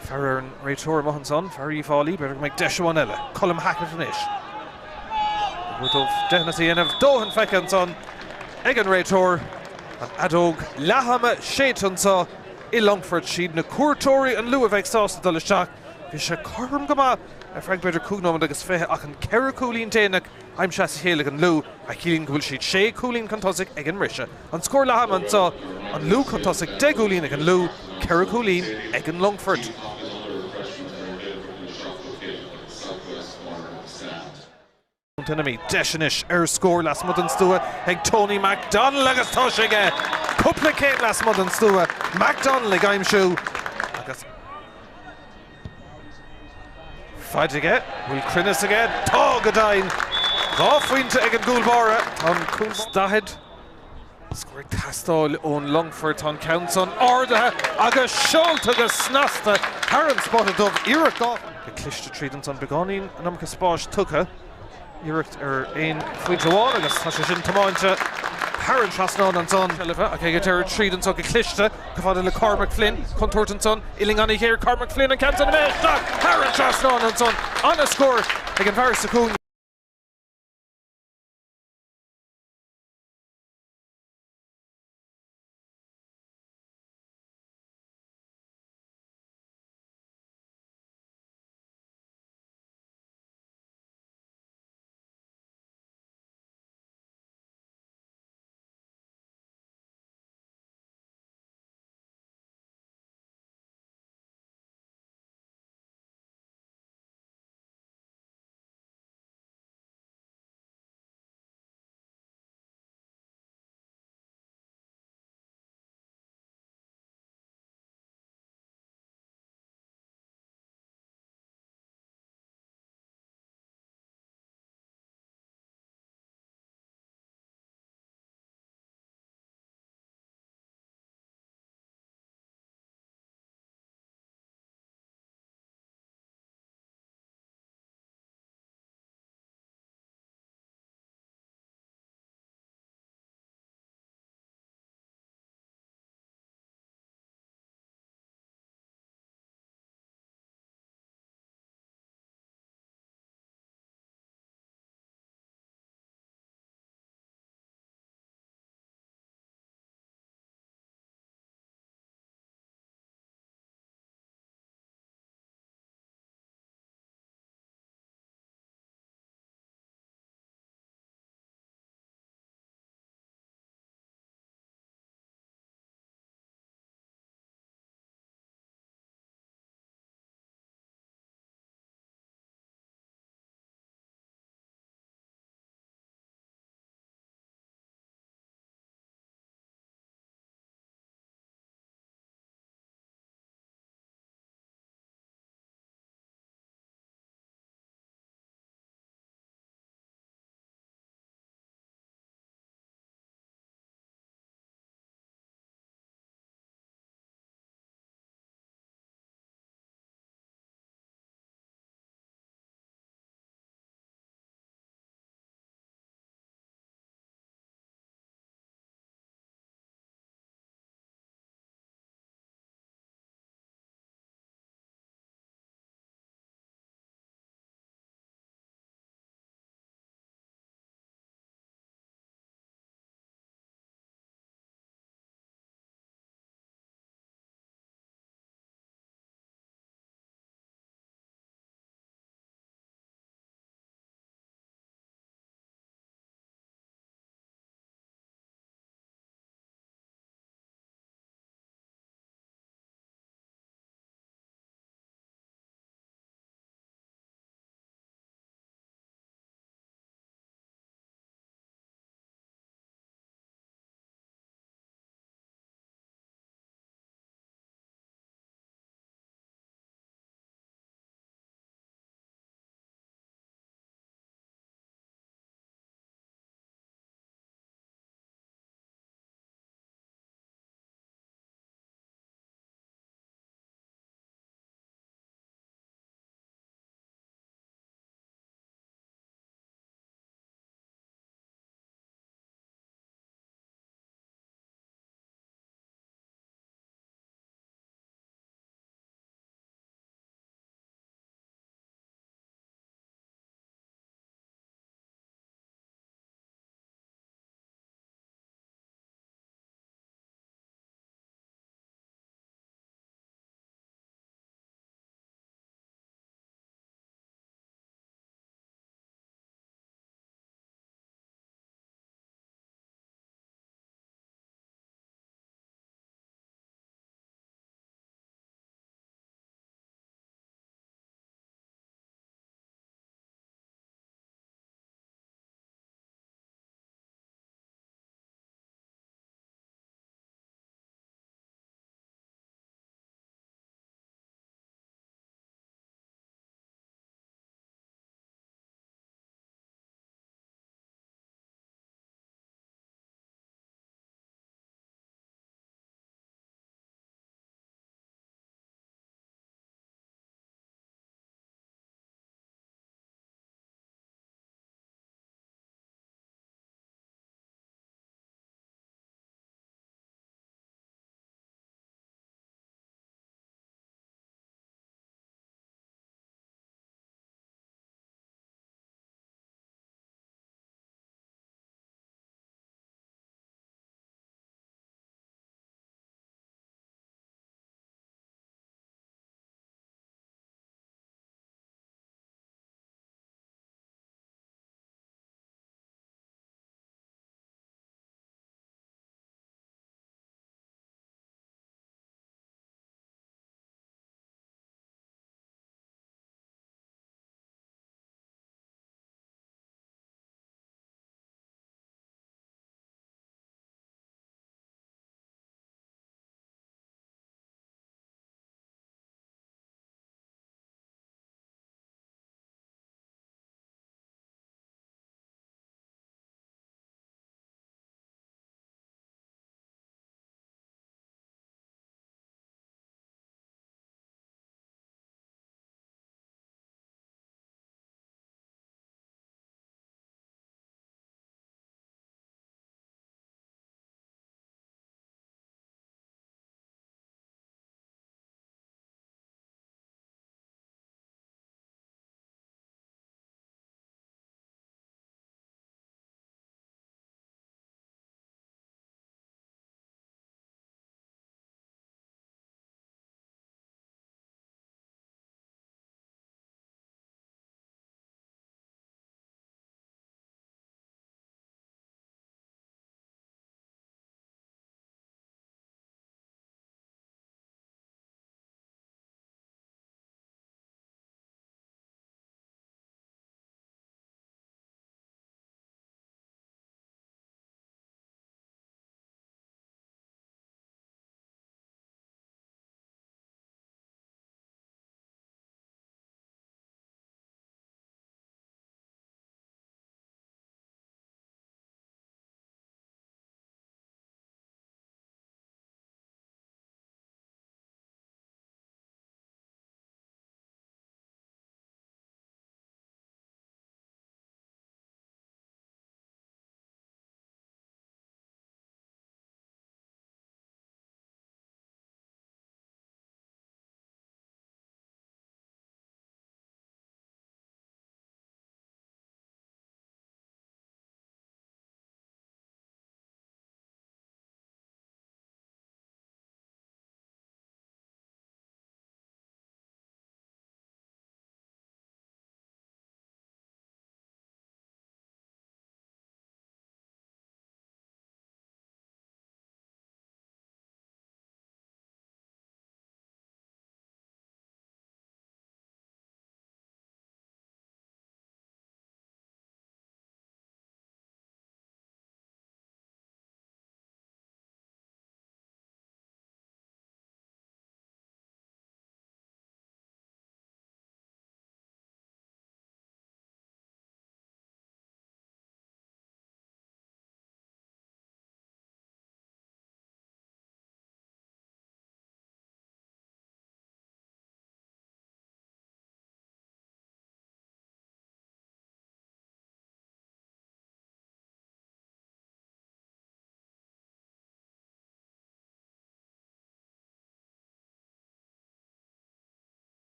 fear an réiteoir mohan son, fear fálaí, better make deisúan eile. Colm Hackett an ish. Would of dehnatí enamh dóhan feicean son, ag an réiteoir, an adóg Leathama sétan sa I Longfort siad na cuairteoirí an luamh ag sásta dul isteach. Bhí sé carm go maith a Frank beidir cúgnómad agus fithe ach an Ceithre Coolín déanaach aimse sa chéala an lú a chilín go bhfuil siad sé Coolín contosaigh ag an rise. An scór Leathama an sa an lú contosaigh 10 Coolín ag an lú Ceithre Coolín ag an Longfort. Enemy Deisianis scór las mud an stúa ag Tony MacDonald agus tá sé ige cúpla céad las mud an stúa MacDonald ag aimsú agus fight again, will Crinnis again, tá go dain dhá faointe ag an gúlbára an Cúlstahid scoir tastáil ón Longfort an Counson ordathe agus seolt agus snasta Haran spotted of Iarach the Cluiche Treed an begánín an amcha spáis tucha Iarach ein faointe bháil agus tá sé sin tomáinte Haran trasnán an son Elifa ag ag Treed an so go Cluiche go fáda le Cormac Flynn contort an son Ilinganí here Cormac Flynn an Counson an Haran trasnán an son on a score ag an Phiarsaigh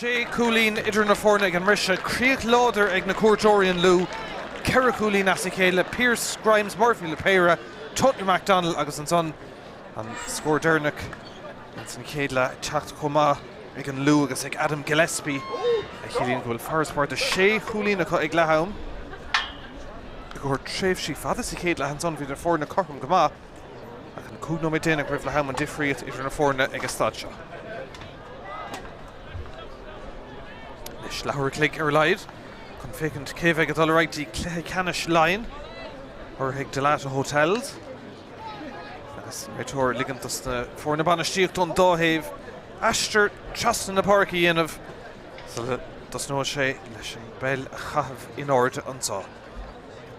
Sé Coolín idir na fórna ag an risise Craobh láidir ag na cuairteoirí Lou Ceithre Coolín as a chéile Pearse Grimes Murphy le Péire Tony MacDonald agus an son an scór Dernach an san chéile teacht chomá ag an Lou agus ag Adam Gillespie a chéilín gohfuil Spórt a sé Coolín acu ag Leathcheannais gur tréimh sí fada sa chéile an son bhí na fórna corpam gomá ach an cúd nó mé déanaach roimh Leathcheannais an difriad idir na fórna ag a staid seo. Leis leabhar clic ar leid chun fécint céimh ag dul ráidtí Leathcheannais Line or ag Dalata Hotels agus réiteoir ligantas na fórna banistíocht don dóthaimh Aistear trasna na Páirc í dhéanamh so dus nó sé leis an Peile a chathmh in orde ansá.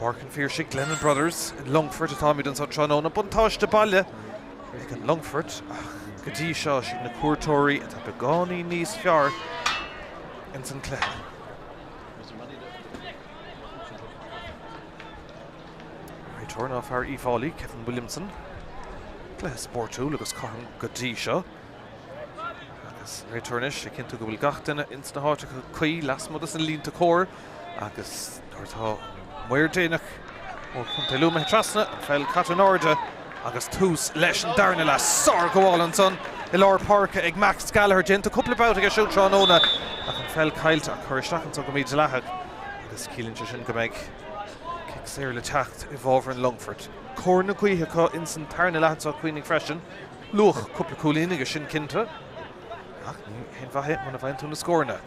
Páirc an Phiarsaigh Glennon Brothers in Longfort atá míid ansá tróna buntáiste baile ag an Longfort ach go dtí seo siad na cuairteoirí atá beánaí níos fearr in san cléthe. Réiteoir ná fearr ífálaí Kevin Williamson cléthe Spórtú agus carm go dtí seo. Agus réiteoirnis sé cinnte go bhfuil gach duine ins na háite go chuí lasmod is an línta cóir agus tuairtá muir déanaach ó chunta luúma trasna fel cat an orde agus tús leis an darna le sár goháil an son I lár Páirc ag Max Gallagher dénta cúpla bát ag a siú tránóna ach an fel caiilte a chuiristeach an go míid leathach agus cílinn sin go méid kick séir le teacht I bhábhar an Longfort. Cór na cuithe có in san tarna leatá cuioinnig freisin luach cúpla Coolín agus sin cinnte ach hen bhaithe man a bhain tú na scórna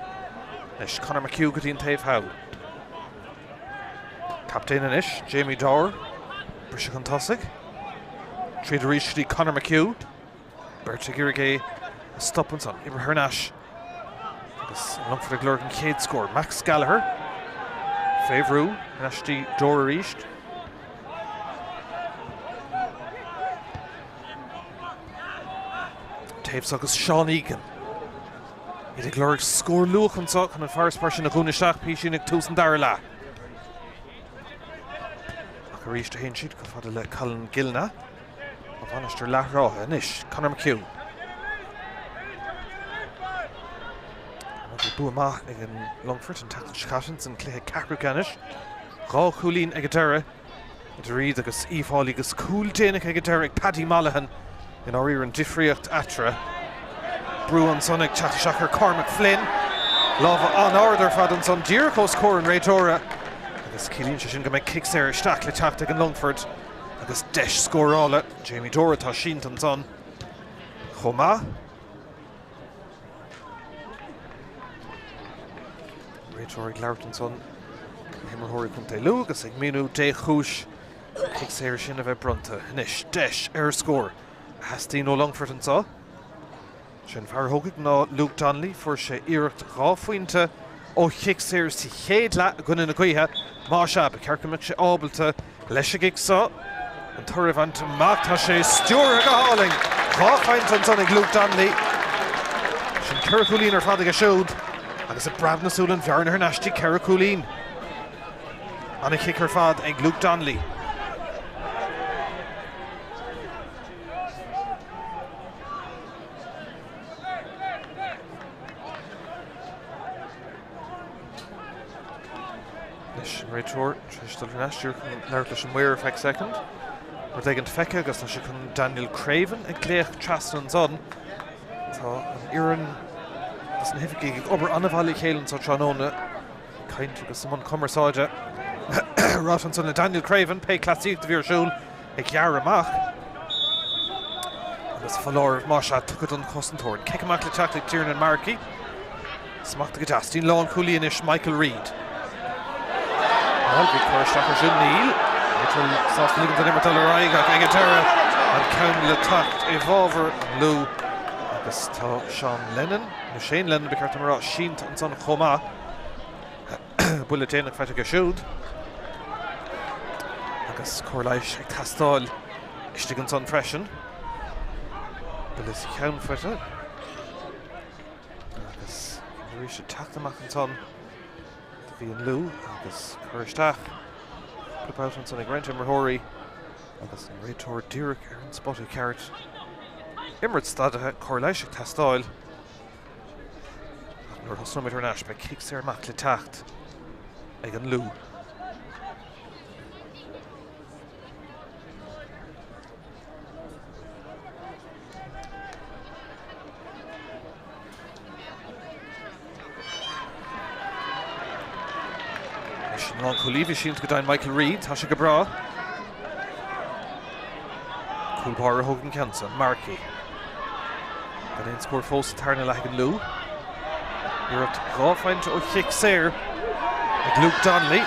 leis Conor McHugh go dtíon taobh hail. Captain inis, Jamie Dower, Brisha Contosigh, Tríd Ríshtí Conor McHugh, Berta Girigay, Stoppan son, Ibrahirnash, agus Longfort a glurgan céad scór, Max Gallagher, Féhrú, Nashtí Dora Rísht, Taobh agus Sean Egan. Iad ag glurg scór luach an so chun an Fearsaigh sin a gúnaisteach pí sin ag tús an dara lá. Ach a ríiste haon siad go fada le Colin Gilna a bhainistear leathrátha inis, Conor McHugh. Agus bu amach ag an Longfort an tatan scatan san cléthe Cathraigh Rá Coolín ag a deire idir riad agus ífálaí agus cúil déanaach ag a deire ag Paddy Malahan in áiríonn an difríocht atra. Brú an son ag Chattasachar Cormac Flynn lábha an order fad an son díreachós cór an réiteóra agus cílíonn sé sin go méid kick séir isteach le teacht ag an Longfort agus deis scórála Jamie Dora tá sínt an son chomá réiteóir ag labhart an son himmarthirí chunta Lou agus ag minú dé chúis kick séir sin a bheith brunta inis deis ar scór Hastín ó Longfort an sá sin fear thógaigh ná Luke Donnelly fuair sé iirecht ráfuointe ó kick séir sa chéad le gunna na cuithe má se be cearcamach sé ábalta leis a gig sá an tuirimh an tá sé stúr go háling ráfhaint an son ag Luke Donnelly sin Ceithre Coolín ar fad ag a siúd agus a brabnasúlan bhearnar nastí Ceithre Coolín anna kick ar fad ag Luke Donnelly. Réiteoir trístal Nastir leir leis an muir feic second. Mar ag an feice agus tá sé chun Daniel Craven ag léach trasna an son. Tá an iarán as an hificí ag obair anmhailí chéileann sa tróna caint agus an commerceáide rát an son na Daniel Craven pe clasíocht de bhírsúil ag ghearr amach. Agus fallóir má se tuchad an cosantóir. Ceic amach le teacht ag Tiernan Markey. Smachta go deas. Tín Lán Coolín is Michael Reid. Bhí chuirsteachar sin níl sásta ligan an immartal aráig ach ag a deire an ceann le tacht I bhábhar an Lou agus tá Sean Lennon nó Shane Lennon be ceart amrá sínt an son chomá bula déanaach feite go siúd agus Cluiche ag tastáil iste an son freisin bula sa ceann feite agus rí sé teacht amach an son bhí an Lou agus chuiristeach plebát an son ag Rent Immerthirí agus an réiteoir díreach ar an spotú ceart Immert stadathe Cluiche ag tastáil Nuair thosna mit ar nash by Kicks Mac le tacht ag an lú. Ron Colívy sínt go dain Michael Reid, tá sé go bra. Cúlpáir a thug an ceansa, Markey. Gan éon scór fós tarna le an lú. Iirecht gáfhaint ó Chicksair ag Luke Donnelly.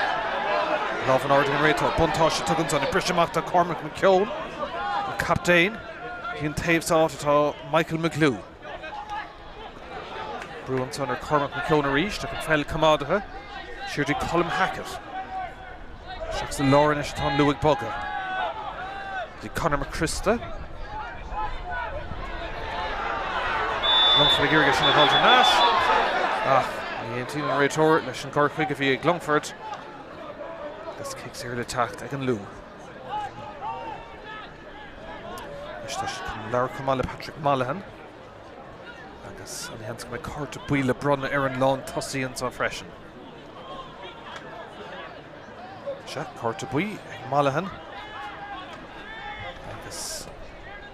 Láf an ard an réitá, buntá sé tugann son i briseachta Cormac McKeown. An captain, hín taobhs áit atá Michael McLew. Brúan son ar Cormac McKeown a ríist, ag an fel camádatha. Siirtí Colm Hackett. Seachas an lárin is atá Luig Bugga. Dí Conor McChrista. Longfort ag iarga sin a bháilte Nash. Ní aon tín an réitóir leis an gcór chuig a bhí ag Longfort. Agus Kicks le tacht ag an lú. Is tá sé leabhar cumá le Patrick Malahan. Agus an hens go mé cárta buile bronna ar an lán tosaíonn sa freisin. Se cárta buí ag Malahan. Agus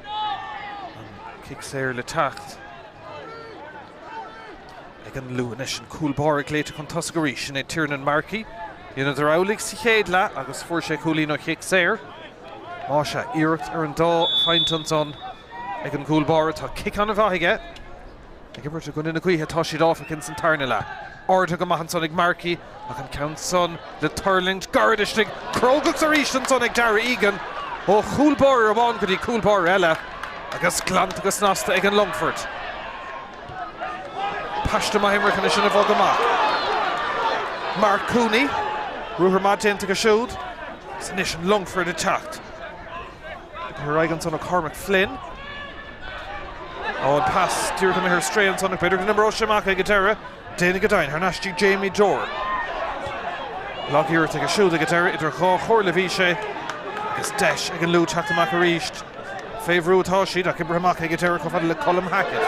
an Kicks le tacht ag an lú inis an cúlpáir ag léite chun toscarí sin é Tiernan Markey. Ionna ar álaigh sa chéad le agus fuair sé cúlín ó Kicks. Má se iirecht ar an dá feintan son ag an cúlpáir tá kick an a bhaige. Ag ibrirt a gon ina cuithe tá siad áfacin san tarna le. Orda go maithan son ag Markey ach an count son le Turling Gardistig Craobh a ríist son ag Dara Egan ó cúlpáir a bhain go dtí cúlpáir eile agus glant agus nasta ag an Longfort. Pasta ma himmer can sin a bhog amach. Mark Cooney Ruher Madenta go siúd san is an Longfort a tacht. Raigan son a Cormac Flynn. An pass dúirta mé ar straon son ag beidir go number Oshamach ag Dara. Déna go dain, Harnastí Jamie Dore. Laighean ag a siúd ag Dara idir chá chóir le bhí sé agus deis ag an lú teachta amach a ríist. Féhrú atá siad ach ibre amach ag Dara chofad le Colm Hackett.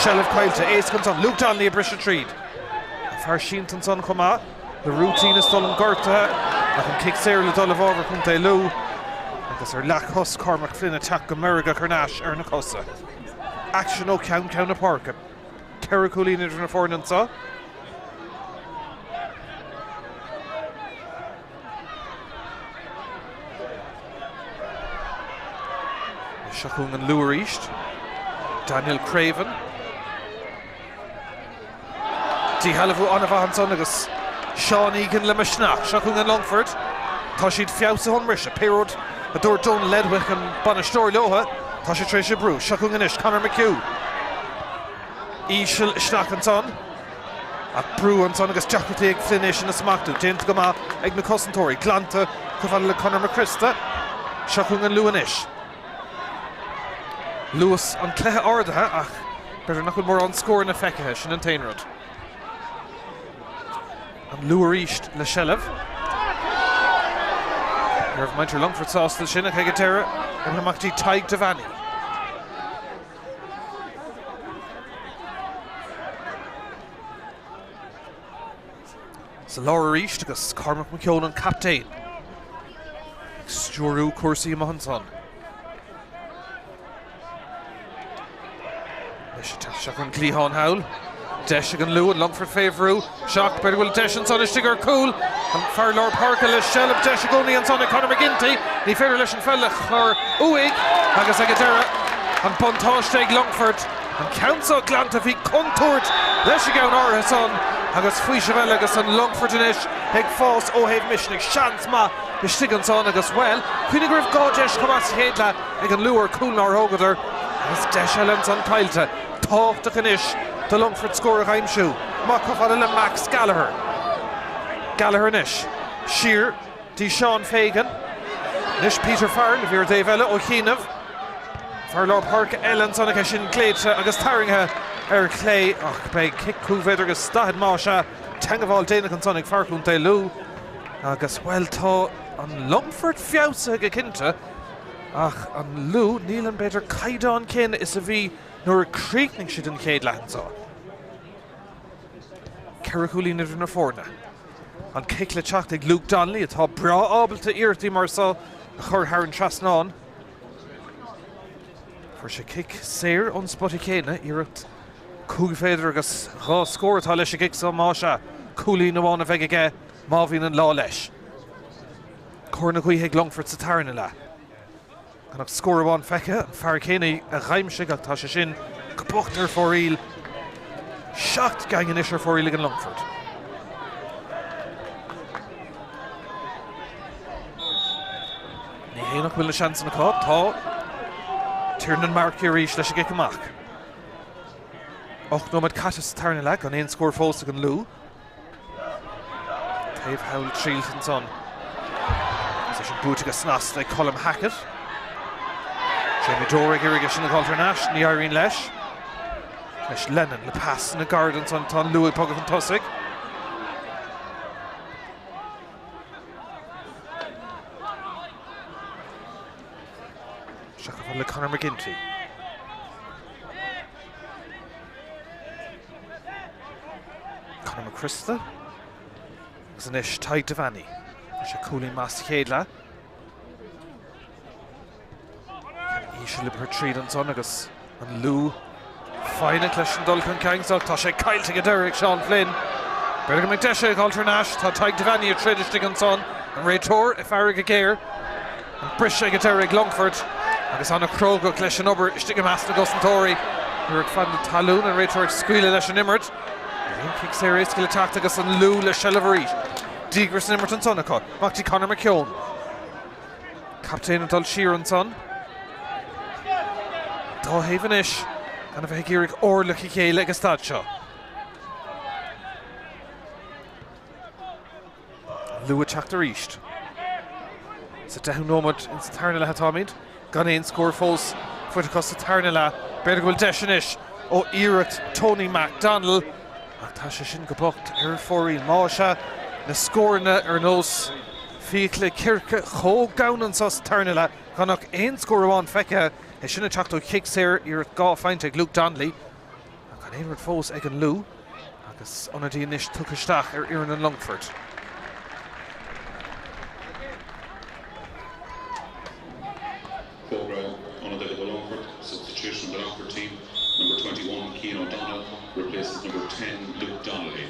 Shelf Cailte, Ace Conson, Luke Donnelly a Brisha Treed. Farshinton son chumá, the routine is stolen Gorta, ach an Kicks le dul of over Punta Lou. Agus ar lachos Cormac Flynn attack America Carnash ar na cosa. Action o count a Páirc. Kerriculín idir na fórnan sa. Siachún an Lua ríist. Daniel Craven. Dí halafú anna bhahan son agus Sean Egan le masnach. Siachún an Longfort. Tá siad fiabhsa hon risa. Péród a dúir Don Ledwick an Banastóir Loha. Tá sé tréis brú. Siachún an ish. Conor McHugh. Ísil Snach an son. A brú an son agus Jackety ag Flynnish in a smachú. Déint go má ag na cosantóirí. Glanta cofad le Conor McChrista. Siachún an Lua ish. Lewis an cléthe ordathe ach beidir nach mór an scóir na feicethe sin an tainrod. An Lua ríist le Shelf. Raibh maintir Longfort sástal sin ach ag Dara an haachtaí Taig de Vanny. Sa láir ríist agus Cormac McKeown an captain. Stúrú cuasaí a maithan son. Seach an Clíán Howl. Deis ag an Lua an Longfort féhrú. Seach beidir bhfuil deis an son is stigar cool. An fear Lord Páirc le Shelf deis ag gcónaí an son ag Conor McGinty. Ní féidir leis an fellach chur uig agus ag Dara an buntáiste ag Longfort. An counsá glanta bhí contúirt leis ag an áirithe son agus faoi se bheile agus an Longfort inis ag fás óhéad misnig seans ma is stigan son agus well. Cuinig raibh gá deis chumás héad le ag an Lua cúlnar hógadar agus deis eile an son Cailte. Tácht ach inis de Longfort scóir a chaimsú. Má cofad le Max Gallagher. Gallagher inis. Shear, dí Sean Fagan. Nis Peter Farrell, bhí ar Dave eile ó Chinamh. Fear Lord Páirc Ellen son ag sin cléite agus taringthe ar clé ach be kickú féidir agus stahad má se teangaháil déanaach an son ag Fearcún de Lú. Agus well tá an Longfort fiabhsa ag cinnte ach an Lú níl an beidir caiidán cin is a bhí nuair a críicning siad an chéad leathantá. Ceiricúlín idir na fórna. An kick le Tráchtaire Luke Donnelly, atá bra ábalta iartí mar sa a chur Haran Trasnán. For sé kick séir on spotty céine, iirecht cúg féidir agus rá scóir atá leis a kick sa má se. Cúlín amháin a bheith aige, má bhín an lá leis. Corna chuigh Longfort sa tarna le. Canach scóir amháin feice, an Páirc céine a ghaimse ag tá sé sin capocht ar fóríl. Seacht gangan is ar fóríl an Longfort. Ní héanach bhfuil na seans na cá, tá tíirn an marciú rís leis a gic amach. 8 nómad catas tarna le, an éon scóir fósta an lú. Taobh Howell tríalt an son. Sa sin búta go snas le Colm Hackett. Jamie Dóra ag sin na Galtarnash, ní airíonn leis. Leis Lennon le pass na Gardens an tá Lua pogad an tosig. Seachas le Conor McGinty. Conor McChrista. Agus an ish Taig Devani. Se cúlín más chéadla. Íse le per tríd an son agus an lú. Fáinne leis an dulcan ceangach tá sé caiilte go deireadh Sean Flynn. Beirg me deise ag Galtarnash, tá Taig Devani a trídiste an son. An réitóir i Páirc a géir. An brise go deireadh Longfort. Agus anna Craobh leis an obair istigh meas na Gosantóirí. Nuair fan na talún an réitóir scuile leis an immert. Kick séir go le Tráchtaire agus an lú le Shelleverís. Dígras an immert an son acu. Machtaí Conor McKeown. Captain an dul siar an son. Dá haven ish. Gan a bheith géirigh orlach I chéile agus stad seo. Lua Tráchtaire ríist. Sa 10 nómad in sa tarna le hatámid. Gan éon scóir fós fuit across sa tarna le. Beirg bhfuil deis inis ó iirecht Tony MacDonald. Ach tá sé sin go bocht ar fóríl má se na scórna ar nós fiacla circe cho ganan sa tarna le. Ganach éon scóir amháin feice é sinna teachtó kick séir iirecht gá feinte ag Luke Donnelly. A gan éonrad fós ag an lú agus anadí inis tuchaisteach ar iarn an Longfort. Longfort, substitution of the Longfort team. Number 21, Cian O'Donnell, replaces number 10, Luke Donnelly.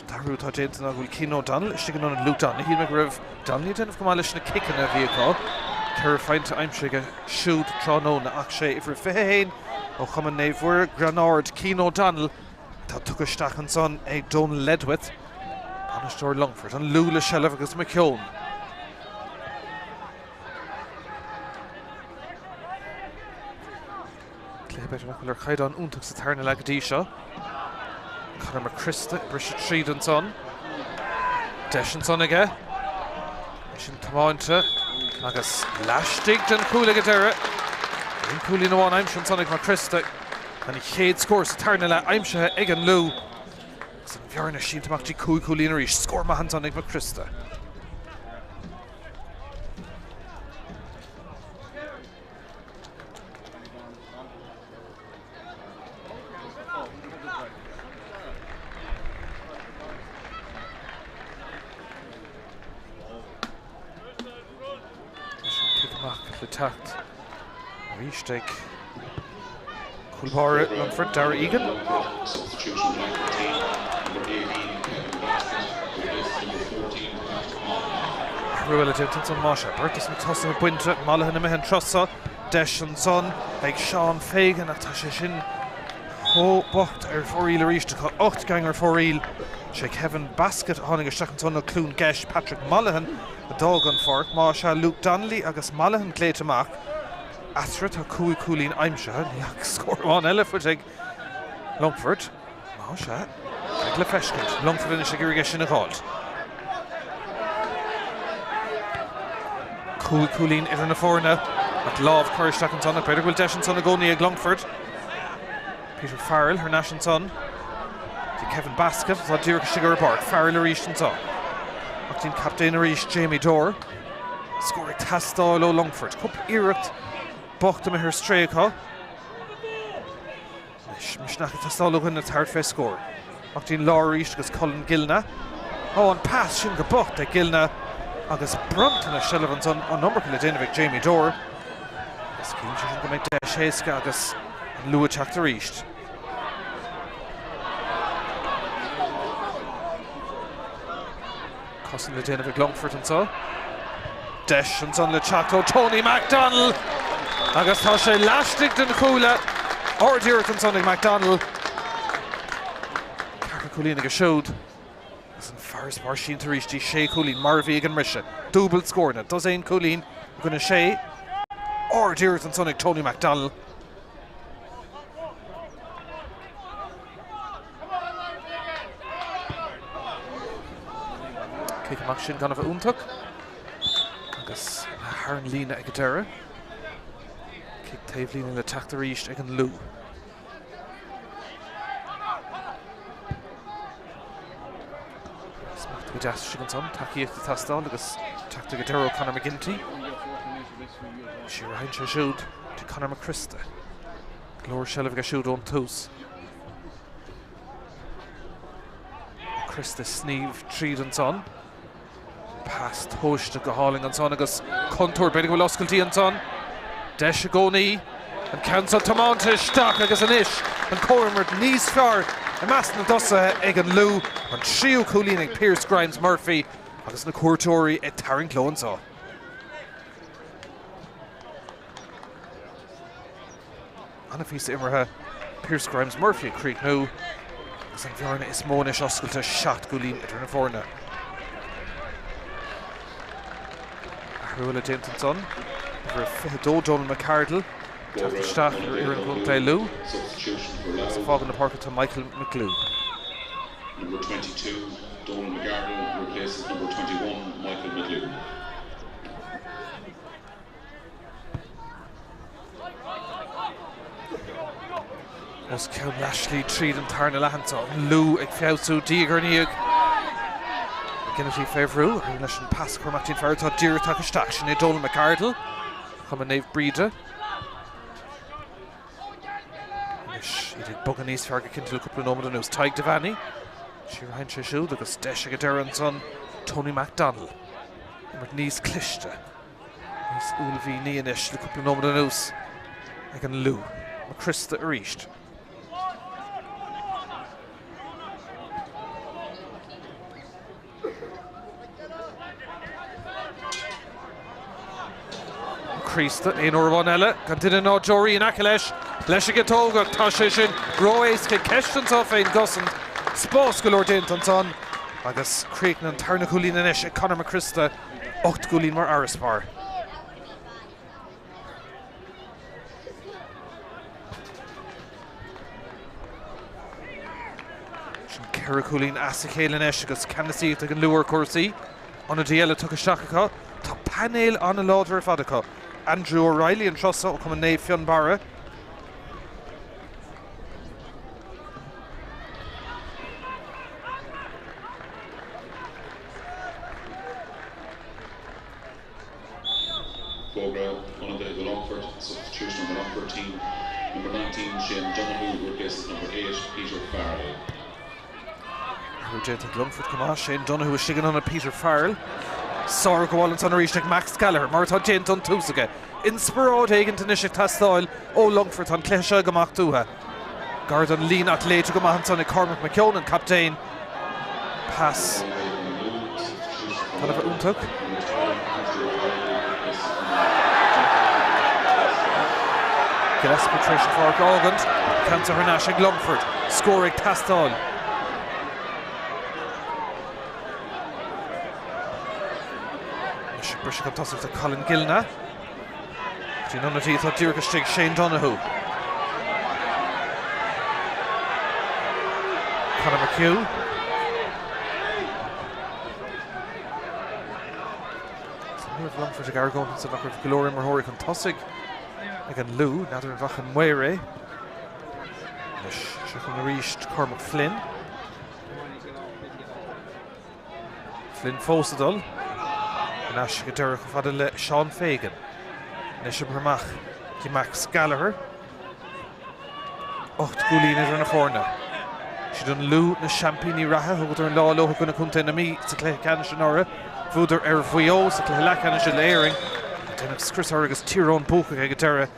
Darú tá déanta na bhfuil Cian O'Donnell, istigh an Luke Donnelly, hí me go raibh Donnelly denmh go leis na kickan a bhíá. Ceir feinte aimse go siúd tránóna ach sé ifir féin ó chuman néomhhuair Granard Cian O'Donnell tá tuchaisteach an son ag Donal Ledwith. Anisteoir Longfort, an lú le Shellev agus McKeown. Beidir nach ar chaid an úntaach sa tarna le godí seo. Conor McChrista brise tríd an son. Deis an son aige. Sin tamáinte agus leistigh den cúla go deire. Ein cúlín amháin aimse an son ag McChrista. An I chéad scóir sa tarna le aimsethe ag an lú. Agus an bhearna sin tamáchtí cúlín a rís scóir maith an son ag McChrista. Tacht Riesteig Coolbar Longfort Dara Egan. Substitution of the Longfort team. Number 18, Kevin Basket, replaces number 14, Tráchtaire. Ruile Denton son Masha. Bertus McTossa a buinte, Malahan a mehan trossa. Deis an son, ag Sean Fagan a tá sé sin ho bocht ar fóríl a ríiste chu 8 gang ar fóríl. Sé Kevin Basket tháinig isteach an son ó clún geis Patrick Malahan a dog an Páirc. Má se Luke Donnelly agus Malahan cléit amach. Astra tá cúlín aimse níach scóráin eile fuit ag Longfort. Má se ag le feiscint. Longfort inis ag iirige sin a gáil. Cúlín idir na fórna ach lámh chuiristeach an son a Peile bhfuil deis an son a gcónaí ag Longfort. Peter Farrell, her national son. Kevin Basket, tá dúrcha sigur Páirc. Farrell a ríist an son. Achtín captain a ríist Jamie Dore. Scóraigh tastáil ó Longfort. Cup iirecht bochta me her stréachá. Mis nach tastáil ó na tart fé scór. Achtín láiríist agus Colin Gilna. An pass sin go bocht de Gilna agus Brunton a Shellevans an number le déanamh Jamie Dore. Agus cín sin go méid de séasca agus an lua Tráchtaire. Cosan le déanamh Longfort an so. Deis an son le Tráchtaire Tony MacDonald. Agus tá sé lastig den chúla. Ordíirt an son MacDonald. Carcha Coolín agus siúd. Agus an fearrs mar sin tar ríiste sé Coolín mar bhí an mise. Double scorna. Does éon Coolín gona sé. Ordíirt an son Tony MacDonald. Kick amach sin gan bheith úntaach. Agus Haran lína ag deire. Kick taobh lína le Tráchtaire ag an lú. Smacht go deas sin an son, takeíocht a tastáil agus Tráchtaire go deire Conor McGinty. Sí rahain sé siúd to Conor McChrista. Glóir Shellevh go siúd ón tús. McChrista sníomh tríd an son. Pass tóiste go háling an son agus contúr beidir go bhfuil oscailtí an son. Deis a gcónaí an cancel tamánta isteach agus an ish an cóirmart níos fearr a meas na dosa ag an lú an tríú Coolín ag Pearse Grimes Murphy agus na cuairteoirí ag Taryn Cló an so. Anna fís immerthe Pearse Grimes Murphy a críoch nó agus an bhearna is mónis oscailta seacht Coolín idir na fórna. Rúla déint an son. Over Fihadó Donald McCardle. Tafta staff ar Iran Gulta Lou. As a fágan na Páirc to Michael McLeod. Number 22, Donald McCardle replaces number 21, Michael McLeod. As Ceann Lashley tríd an tarna lehan so Lou ag fiabhsú díogarníag. Kennedy Favrú, ar leis an pass chumachtín fearr tá dír taketeach sin é Donald McCardle. Chum an naomh bríde. Leis iad bogan níos fearr go cinnte le cúpla nómada nús Taigh Devaney. Sí rahain sé siúd agus deis go deire an son Tony MacDonald. Mar níos cliste. Níos úlahí níanais le cúpla nómada nús ag an lú. McChrista a ríist. Christa in Orvanella, continue no Jory in Akalesh, Leshiga Toga, Tashishin, Roes, Keshton Sofain, Gossend, Spórt Dint on son, Agus Cretan and Tarna Coolín and Esh, Conor McChrista, Ocht Coolín mar Arispar. Cara Coolín Asichéil and Esh, Agus Candacy, the Lure Corsi, on a Diella took a Shakaka, Top Panel on a Lauder Fadaka. Andrew O'Reilly and Trossa will come and nave Fionn Barra. Craobh, one of the Longfort, substitution of the Longfort team. Number 19, Domhnaigh replaces number 8, Peter Farrell. Rejected Longfort come on, Shane Domhnaigh was shigging on a Peter Farrell. Sora go on son Arishnik Max Gallagher, Martha Jent on Tusaga. In Spórt Hagen to Nishik Tastáil, O Longfort on Cluiche Gamach Duha. Gordon Lean at later Gamach on Cormac McKeown captain. Pass. Kind of a untuk. Gillespie Trish for Gorgant. Cancer Hernashig Longfort. Scoring Tastáil. Brishik on toss of to Colin Gilna. None of you thought Dyrkastig Shane Donahue. Conor McHugh. It's a Longfort ag Argon, it's a knocker of Gloria Mahori con Tossig. Again Lou, Nather Vachan Were. Shachan reached Cormac Flynn. Flynn Fosadol. Nash Gadurach Fadale Sean Fagan. Nisham Hermach, Max Gallagher. Ocht Coolín is in a forna. She done Lou na champini raha who an lá lo gonna come in me sa Leathcheannais nora fuder Bheo sa Leathcheannais layering then Chris Hargus Tyrone Bucha Gagatera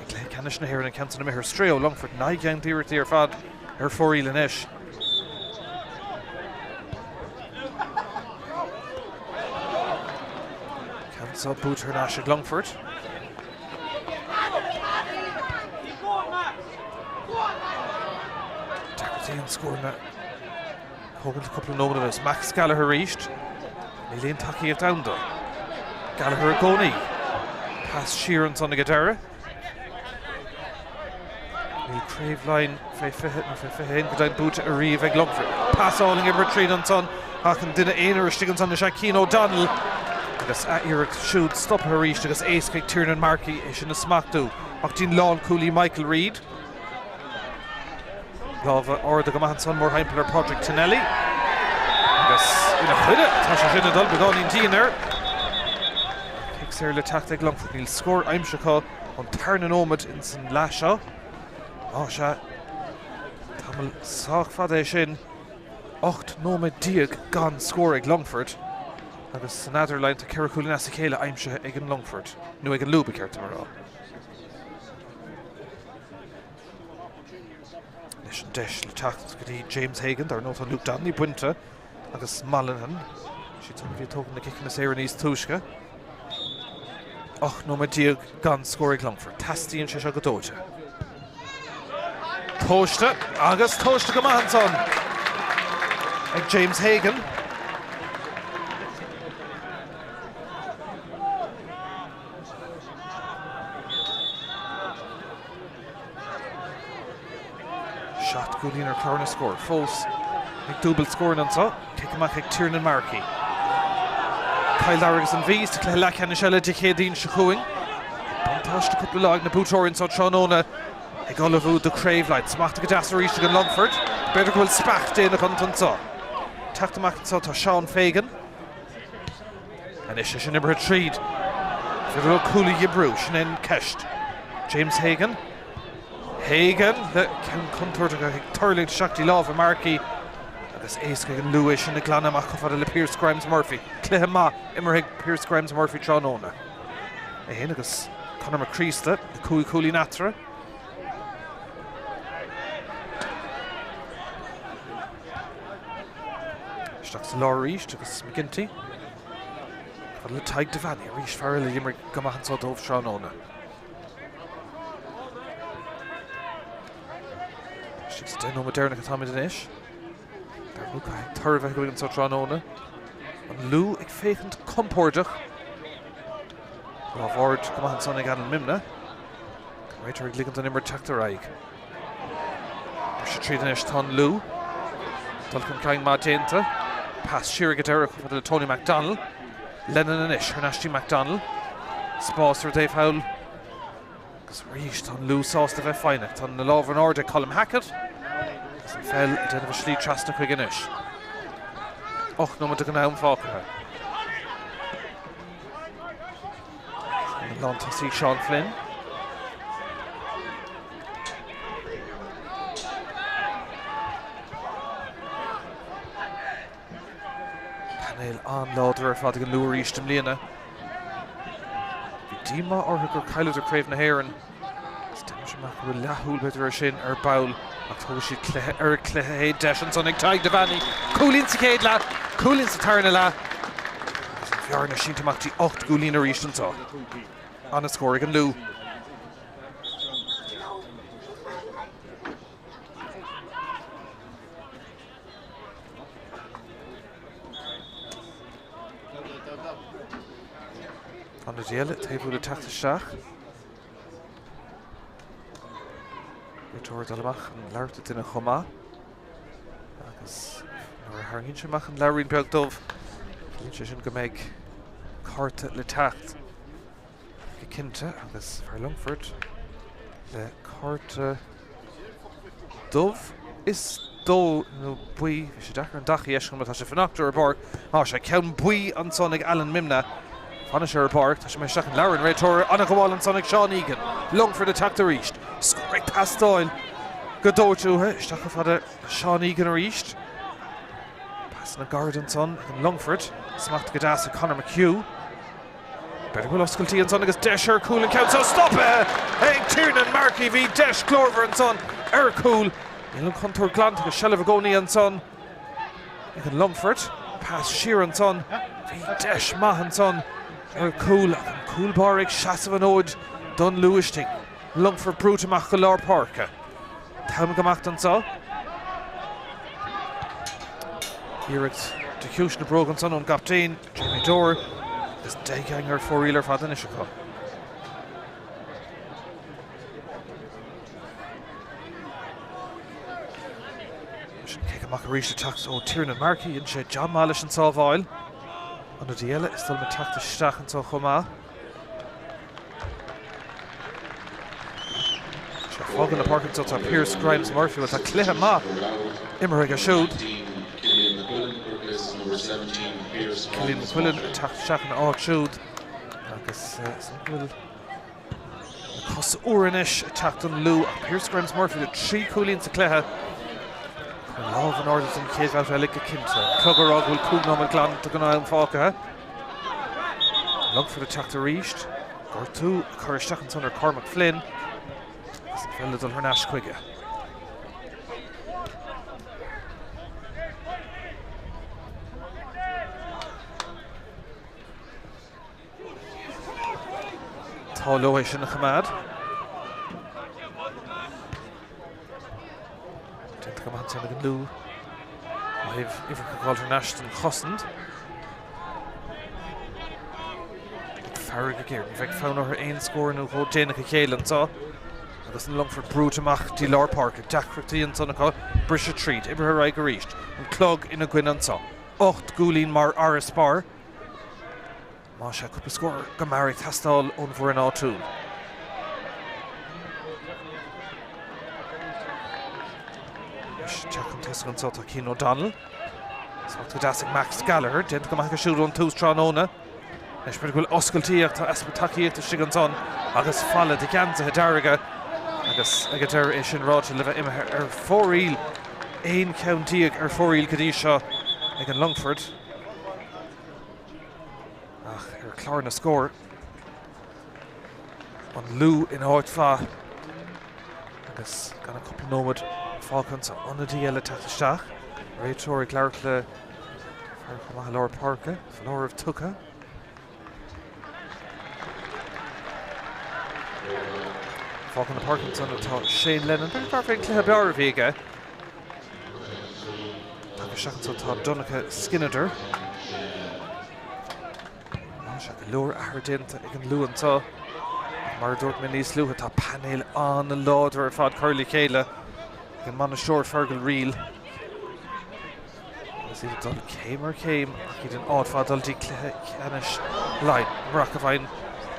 Leathcheannais na here and cancel me her Stráobh Longfort Laighean dear fad her Forí Lanesh cancel boot her Nash at Longfort. And scoring that Hogan a couple of nominals. Max Gallagher reached. Míchéal Taki it down though. Gallagher a Goni. Past Sheeran's on the Gadara. Craobh line Fehin go down boot a Reeve ag Longfort. Pass all in give retreat on son. Hakan did it in or Stiggins on the Shaquille O'Donnell. Agus at Eric shoot stop her reached agus ace kick Tiernan Markey is in a smack do. Octin Lawn Cooley Michael Reid. Lava or the Gaman son more Heimpler Project Tinelli. Agus in a chuide Tasha Shinna Dul begun in Diener. Kicks here le tactic Longfort he'll score I'm Shaka on Tarnan Omid in San Lasha. Osha Tamil Soch Fade Shin Ocht Nomad Diag gone score ag Longfort. Agus another line to Keracul Nasikela I'm Shaka ag Longfort. No ag Luby Ker tomorrow. Desh le tacht go James Hagan dar not Luke Donnelly Bunta agus Mallinhan she took the token the kick in the Serenese Tushka. Och no Diag gan scoring Longfort Tasti and Shisha Godoja Toshta agus Toshta Gamanson and James Hagan. Shot Gullion or Clorna score. False. McDouble scoring on so. Kick him back Tiernan Markey. Kyle Larrigus and V's to Leathcheannais Shella Dichéadín Shachuing. Bontosh to couple of log na Bútóirín so Tráchtaire. Egolavu the Craobh line. Smacht to Gadasa reach to Longfort. Better go spacht in the content so. Tack the Mac so to Sean Fagan. And Isha Shinibber retreat. Fidel Cooley Yibru. Shinen Kesht. James Hagan. Hagan, the contour to Turling to Shakti Law for Markey. Agus ace gan Luis in the Glennon Macafada le Pearce Grimes Murphy. Clehema, Immerhig Pearce Grimes Murphy Tráchtaire. Ahin agus Conor McCreasta, the Cooley Natra. Stocks Laura Reach, agus McGinty. Fadle Taig Devani, Reach Farrell, Immerhig Gamahan so Dove Tráchtaire. She's down on Moderna Katami Danish. There look at Turva going to Tráchtaire. And Lou ag féchant compordach. Longfort Gaman son ag Alan Mimna. Right ag ligan Immer Tráchtaire. She treated Danish ton Lou. Dulcan Kang Madenta. Pass Shearer Gadara for the Tony McDonald. Lennon and Ish, Hernashti McDonald. Spórt Dave Howell. Reached on Lou sauce the Finect on the law of an order Colm Hackett. Fell then of a Slee Trasta Quiganish. Och no to go Falker. On to see Sean Flynn. Panel on Lauder Fadigan Lou reached him Lena. Dima or her Kylo to Craven Heron. Stemshmak will Lahul better shin or bowl. Octoshi Clehe Deshans on Tag Devani. Coolin Sikadla. Coolin Satarnala. Fiarna Shintamakti Ocht Gulina Rishtan saw. On a score again Lou. On the deal, table attack the Shach. Retor Dalabach and Larta in a Homa. Agus nor Hargin Shemach and Larry Beltov. Lynchison can make Carta le Tacht. Kinta, Agus for Longfort. The Carta Dove is do no bui, should Dakar and Dachi Eshkam Tasha Fanactor or Bark. Oh, I count bui on Sonic Alan Mimna. Punisher Park, Tasha Meshach Lauren Red Tor, Anakawal and Sonic Sean Egan. Longfort attack the reached. Scoring past Doyle. go dóirtúthe, isteach go fada Seán Egan a ríist. Pass na Garden son in Longfort, smacht go das a Conor McHugh. Better go oscailtí an son agus Deis cool and count, so stop it! Hey, Tiernan Markey v Deis Clover and son, cool. Ilun contour glant go Shelliver Goni and son. In Longfort, pass Sheer and son, v Deis Mahan son. Cool, cool Páirc, Shasav an Ode, Dun Luishting. Longfort Brutamach go Lár Páirc. Tam gemacht an so. Eric's Decution broken son on Captain, Jamie Dore. This Dayganger four-wheeler for the Nishiko. Macarish attacks Tiernan Markey and John Malish and Salvoil. Under the Ella, still attacked the Stach and Sochoma. Fogging the Park and so Pearce, Grimes, Murphy with a Cluiche Ma. Immerigh showed. Killian McQuillan attacked Stach and Art showed. I guess will Costa Uranish attacked on Lou. Pearce, Grimes, Murphy with 3 Coolins to Cluiche. Love and orders in case out of Liga Kinta. Cluggerog will cool no McGlan to go on Falca. Look for the Tráchtaire reached. Gortu, Curry Stachens under Cormac Flynn. Fell little Hernash Quigga. Taloish in the Hamad. Come on, Senator Lou. I have even called her Ashton Hossand. Phiarsaigh again. In fact, found her ain score now called Míchéal and so. I was in Longfort Brutamach, Laighean Páirc, Jack Crickley and Sonaka, Brisha Treat, Ibrahim reached, and Clug in a Gwyn and so. Ocht Gulin Mar Araspar. Masha could score Gamari Tastal on for an all-tool. Jack and Tesco and Sota Keen O'Donnell. So to Dassic Max Gallagher, didn't come back a shoot on two Stranona. Especially Oscailtí to Aspataki to Shiganson. Agus Falla de Ganza Hedariga. Agus Agader Ishin Rod to live in her 4-reel. Ain County or 4-reel Kadisha again Longfort. Her Clarna score. On Lou in Hoitfa. Agus got a couple nomad. Falcons on the DL attack the Stach. Ray Tory Clarkle Laighean Páirc, Flora of Tuca. Falcon the Parkinson of Shane Lennon. Very perfect Cluiche Beo Viga. Shachans of Domhnaigh Skinnader. Shaka Lure Aherdint again Lou and so. Mardort Minis Lou at panel on the lauder of Fad Curly Kayla. Again, man short Fergal reel. As he done came. He did an odd fad Dalata Leathcheannais line. Maracavine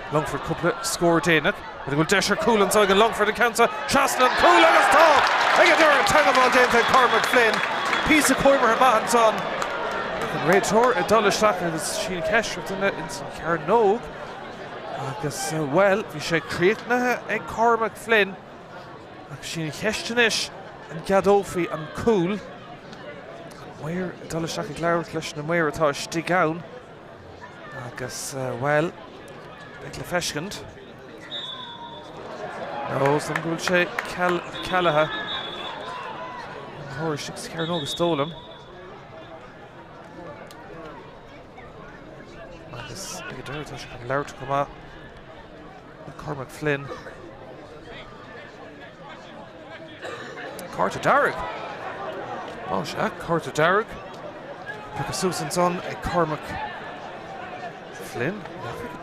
Longfort couple scored in it. But it will Desher cool and so again Longfort and cancer. Chaslin cool and it's tall. I get there and tang of all day to Cormac Flynn. Piece of Coimer and son. Ray Tor a Dullish Slack and it's Sheen Kesh in it in Carnog. I guess well we should create a Cormac Flynn. Sheen Kesh and Gadofi and Cool. Where Dalata Leathcheannais and where atá stig down. I guess well Beckle Feshkent. No, some good shake Callaha. Horror 6 Carnog stole him. I guess Agader Tash can Lair to come out. Cormac Flynn. Carter Darragh. Oh, Shaq, Carter Darragh. Pick a Susan's on a Cormac Flynn.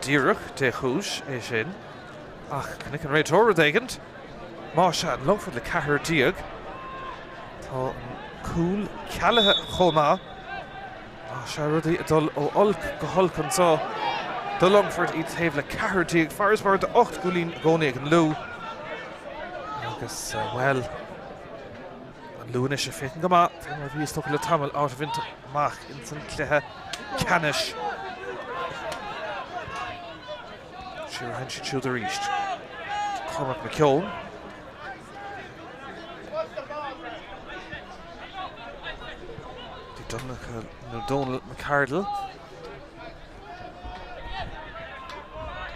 Dírach, de Chúis, Shin. Ach, can I can rate over Dagant. Masha and Longfort le Cahir Diag. Tá Cool Callaha Choma. Masha Ruddy Adul O Ulk Gohulkan saw. The Longfort eats have le Cahir Diag. Firesburg the Ocht Gulin Gonig and Lou. I guess, well. Lúnis a fécin go má, mar bhí stocha le tamil out of into Mach in san Cluiche Canish. Siúr hen si siúd a ríist. Cormac McKeown. Domhnaigh Donal McCardle.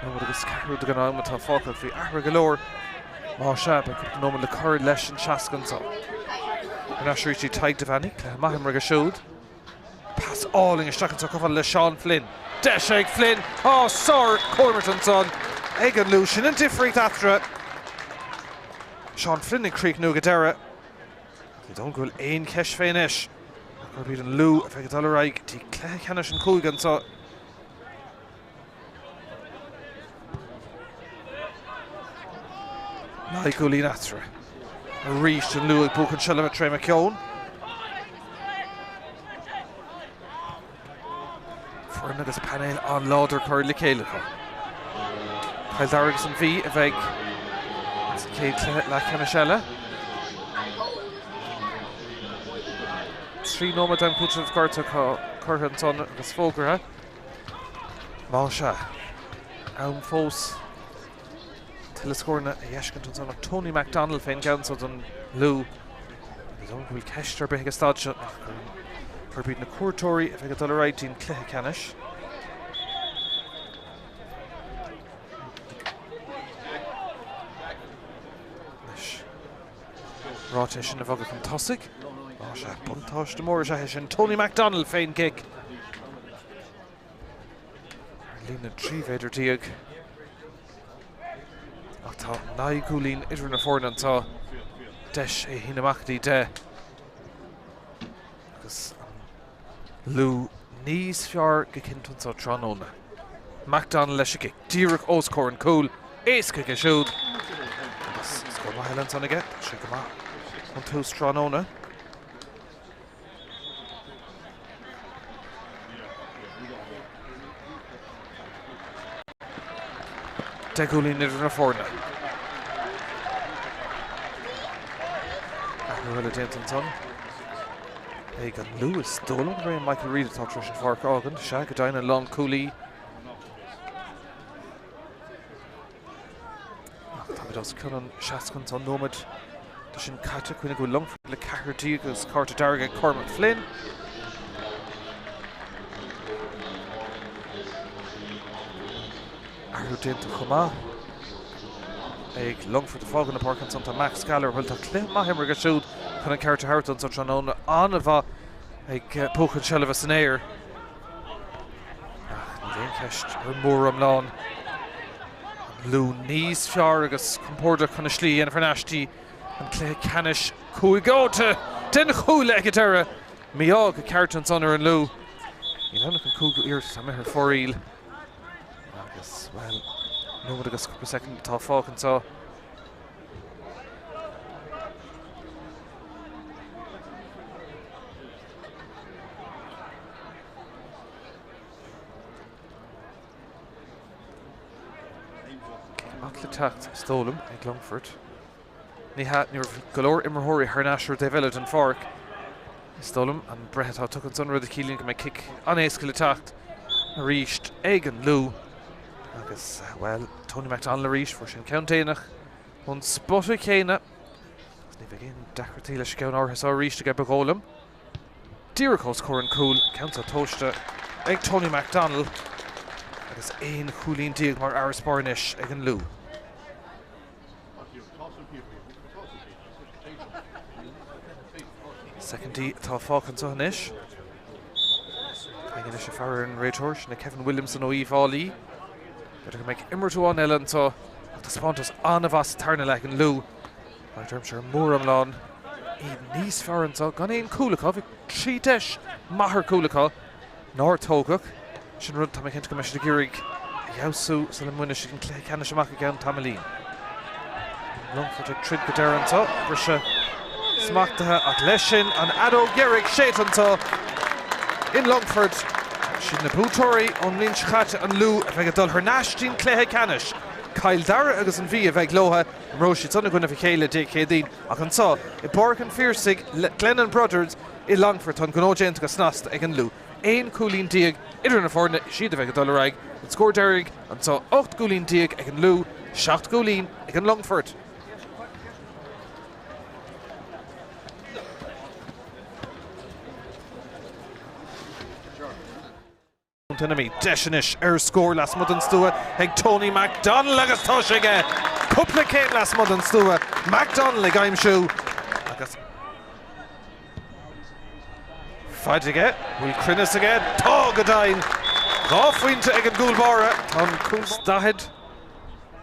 Nó agus carú gan am tá fácail fí ahra galore. Má se be nó le cur leis an seacan sa. An asúirtí taid de bhanig le maithim rag a siúd. Pass áling a stacan sa cofal le Sean Flynn. Deis ag Flynn. Oh, sir, Cormerton son. Ag an lú sin an difricht atra. Sean Flynn in Creek nu gadera. They don't go ein ceis féin ish. Gur bíad an lú a feic dal raig tí Leathcheannais an cúigan sa. Naig Gúlín atra. A ríist an lú ag búcan sile a Tré McKeown. Fuair agus Peile an láidir chuir le céile chu. Páirc daragus an bhí a bheith céad Leathcheannais eile. Trí nómad an cúteamh garta curtha an son agus fógartha. Má se. Ann fós Tilascórna a dhéiscint an son ach Tony MacDonald féin gansod an lú. Agus an bhfuil ceistar beth agus staidse chuir bíad na cuairtóirí a bheith dul raid dín Leathcheannais. Ráte sin a bhagad an tosaigh. Má se buntáis de mór se sin Tony MacDonald féin gig. Lína tríhéidir díag. Ach tá Naig Gúlín idir na fórna tá deis é hínamachtaí de. Agus lú níos fear go cinntan sa tróna. MacDonald leis a gig. Díreach Oscór an cúl. Éasca go siúd. Agus scór maithil an son aige. Se go maith. An tús tróna. De Gúlín idir na fórna. Nuaile déint an son. Ag an Lewis Dolan ré Michael Reid atá tris an Páirc ágan. Se go dain an Long Cooley. Tá bit as cun an seacan son nómad. Tá sin caite chuine go Longfort le ceartí agus carta darga Cormac Flynn. Arú déanta chumá. Ag Longfort a fágan na Páirc an son tá Max Galler bhfuil tá clé maithimar go siúd chun an cearta hartan sa tróna an a bha ag póchan seileamh san éir. Ní déon ceist ar mór am lán. Lú níos fear agus compórda chun na slí ana farnáistí an Leathcheannais cúigóta den chúla ag deire. Míchéal go cearta an son ar an lú. Ní lena an cúg ír sa mithir fóríl. Agus, well, nómad agus cúpa second tá fácan tá. Ach le tacht stólam ag Longfort. Ní golóir immerthirí thnáisiúr de bheile an Páirc. Stólam an brethe tá tugann son rud a cílíonn go mé kick an éasca le tacht. A ríist ag an lú. Agus, well, Tony MacDonald a ríist fuair sin ceantéanach. An spotta chéine. Ní bheith gin dechartaí leis ceann áthas á ríist a bególam. Díreach Oscór an cúl ceanta tóiste ag Tony MacDonald. Agus éon chúlín díag mar ar spáirnis ag an lú. Secondí tá fácan sa hanis. Hagan is a fear an réitor sin na Kevin Williamson ó íomhálaí. Beidir go méid immertúán eile antá ach tá spántas an a bhas tarna le an lú. Mar derm sé mór am lán. Iad níos fear antá gan éon cúlacha bhí trí deis maithir cúlacha nóir tógach. Sin rud tá mé cinnte go meis na gúraigh jausú sa le muine sin Leathcheannais amach gan tamlín. Longfort ag trid go deir antá bhir se smachtathe ach leis sin an adó geirigh séit antá in Longfort. Sin na bútóirí ón líon chaite an lú a bheith dul thnáistín Leathcheannais. Páirc dara agus an bhí a bheith glótha Roshi tunna gona Míchéal de chédaín ach an tá I Páirc an Phiarsaigh Glennon Brothers I Longfort an gnóéint go snasta ag an lú. Éon cúlín díag idir na fórna siad a bheith dul raig an scór deirigh an tá 8 cúlín díag ag an lú 7 cúlín ag an Longfort. Dynamí deisinish score last mud an stua ag Tony MacDonald agus tá sé ige cúpla céim last mud an stua MacDonald ag aimsú agus Fáid ige bhfuil crinnes ige tá go dain ráfuinte ag an gúlbára an cúlstahid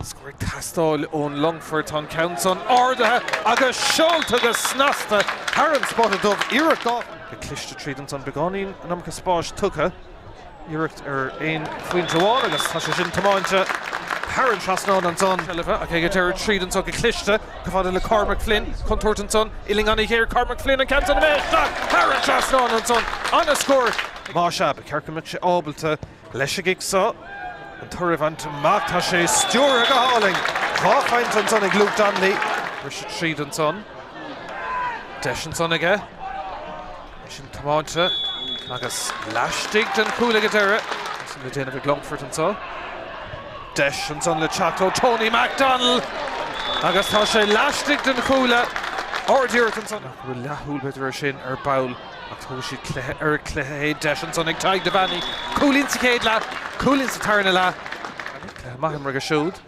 Scoir tastáil ón Longfort an Countson ordathe agus seolta agus snasta Haran spotted dubh iirecht á the Cluiche tríd an son begáín an amcha spáis tucha iirecht ein faoin Joáin agus tá sé sin tamáinte Haran trasnáin an son a ché go teir tríd an son go Cluiche go fáidir le Cormac Flynn contúirt an son iling anna chéir Cormac Flynn an Countson méisteach Haran trasnáin an son anna scóir má se be cearcamid sé ábalta leis a gicsa an thuirh an tamach tá sé stúr go háling ráchaint an son ag Luke Domhnaigh ar sé tríd an son deis an son aige sin tamáinte agus leistigh den cúla go deire sin le déanamh ag Longfort an son deis an son le Tráchtaire Tony MacDonald agus tá sé leistigh den cúla ordíirt an son bhfuil lethúil beidir ar sin ar bail ach tá si cluiche deis an son ag taigh de bhainní cúlín sa céad le cúlín sa tarna le maithim mar go siúd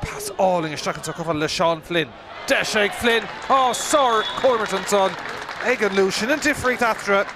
pas áling isteach an cofail le Sean Flynn deis ag Flynn sár Cormac an son ag an lú sin an difricht after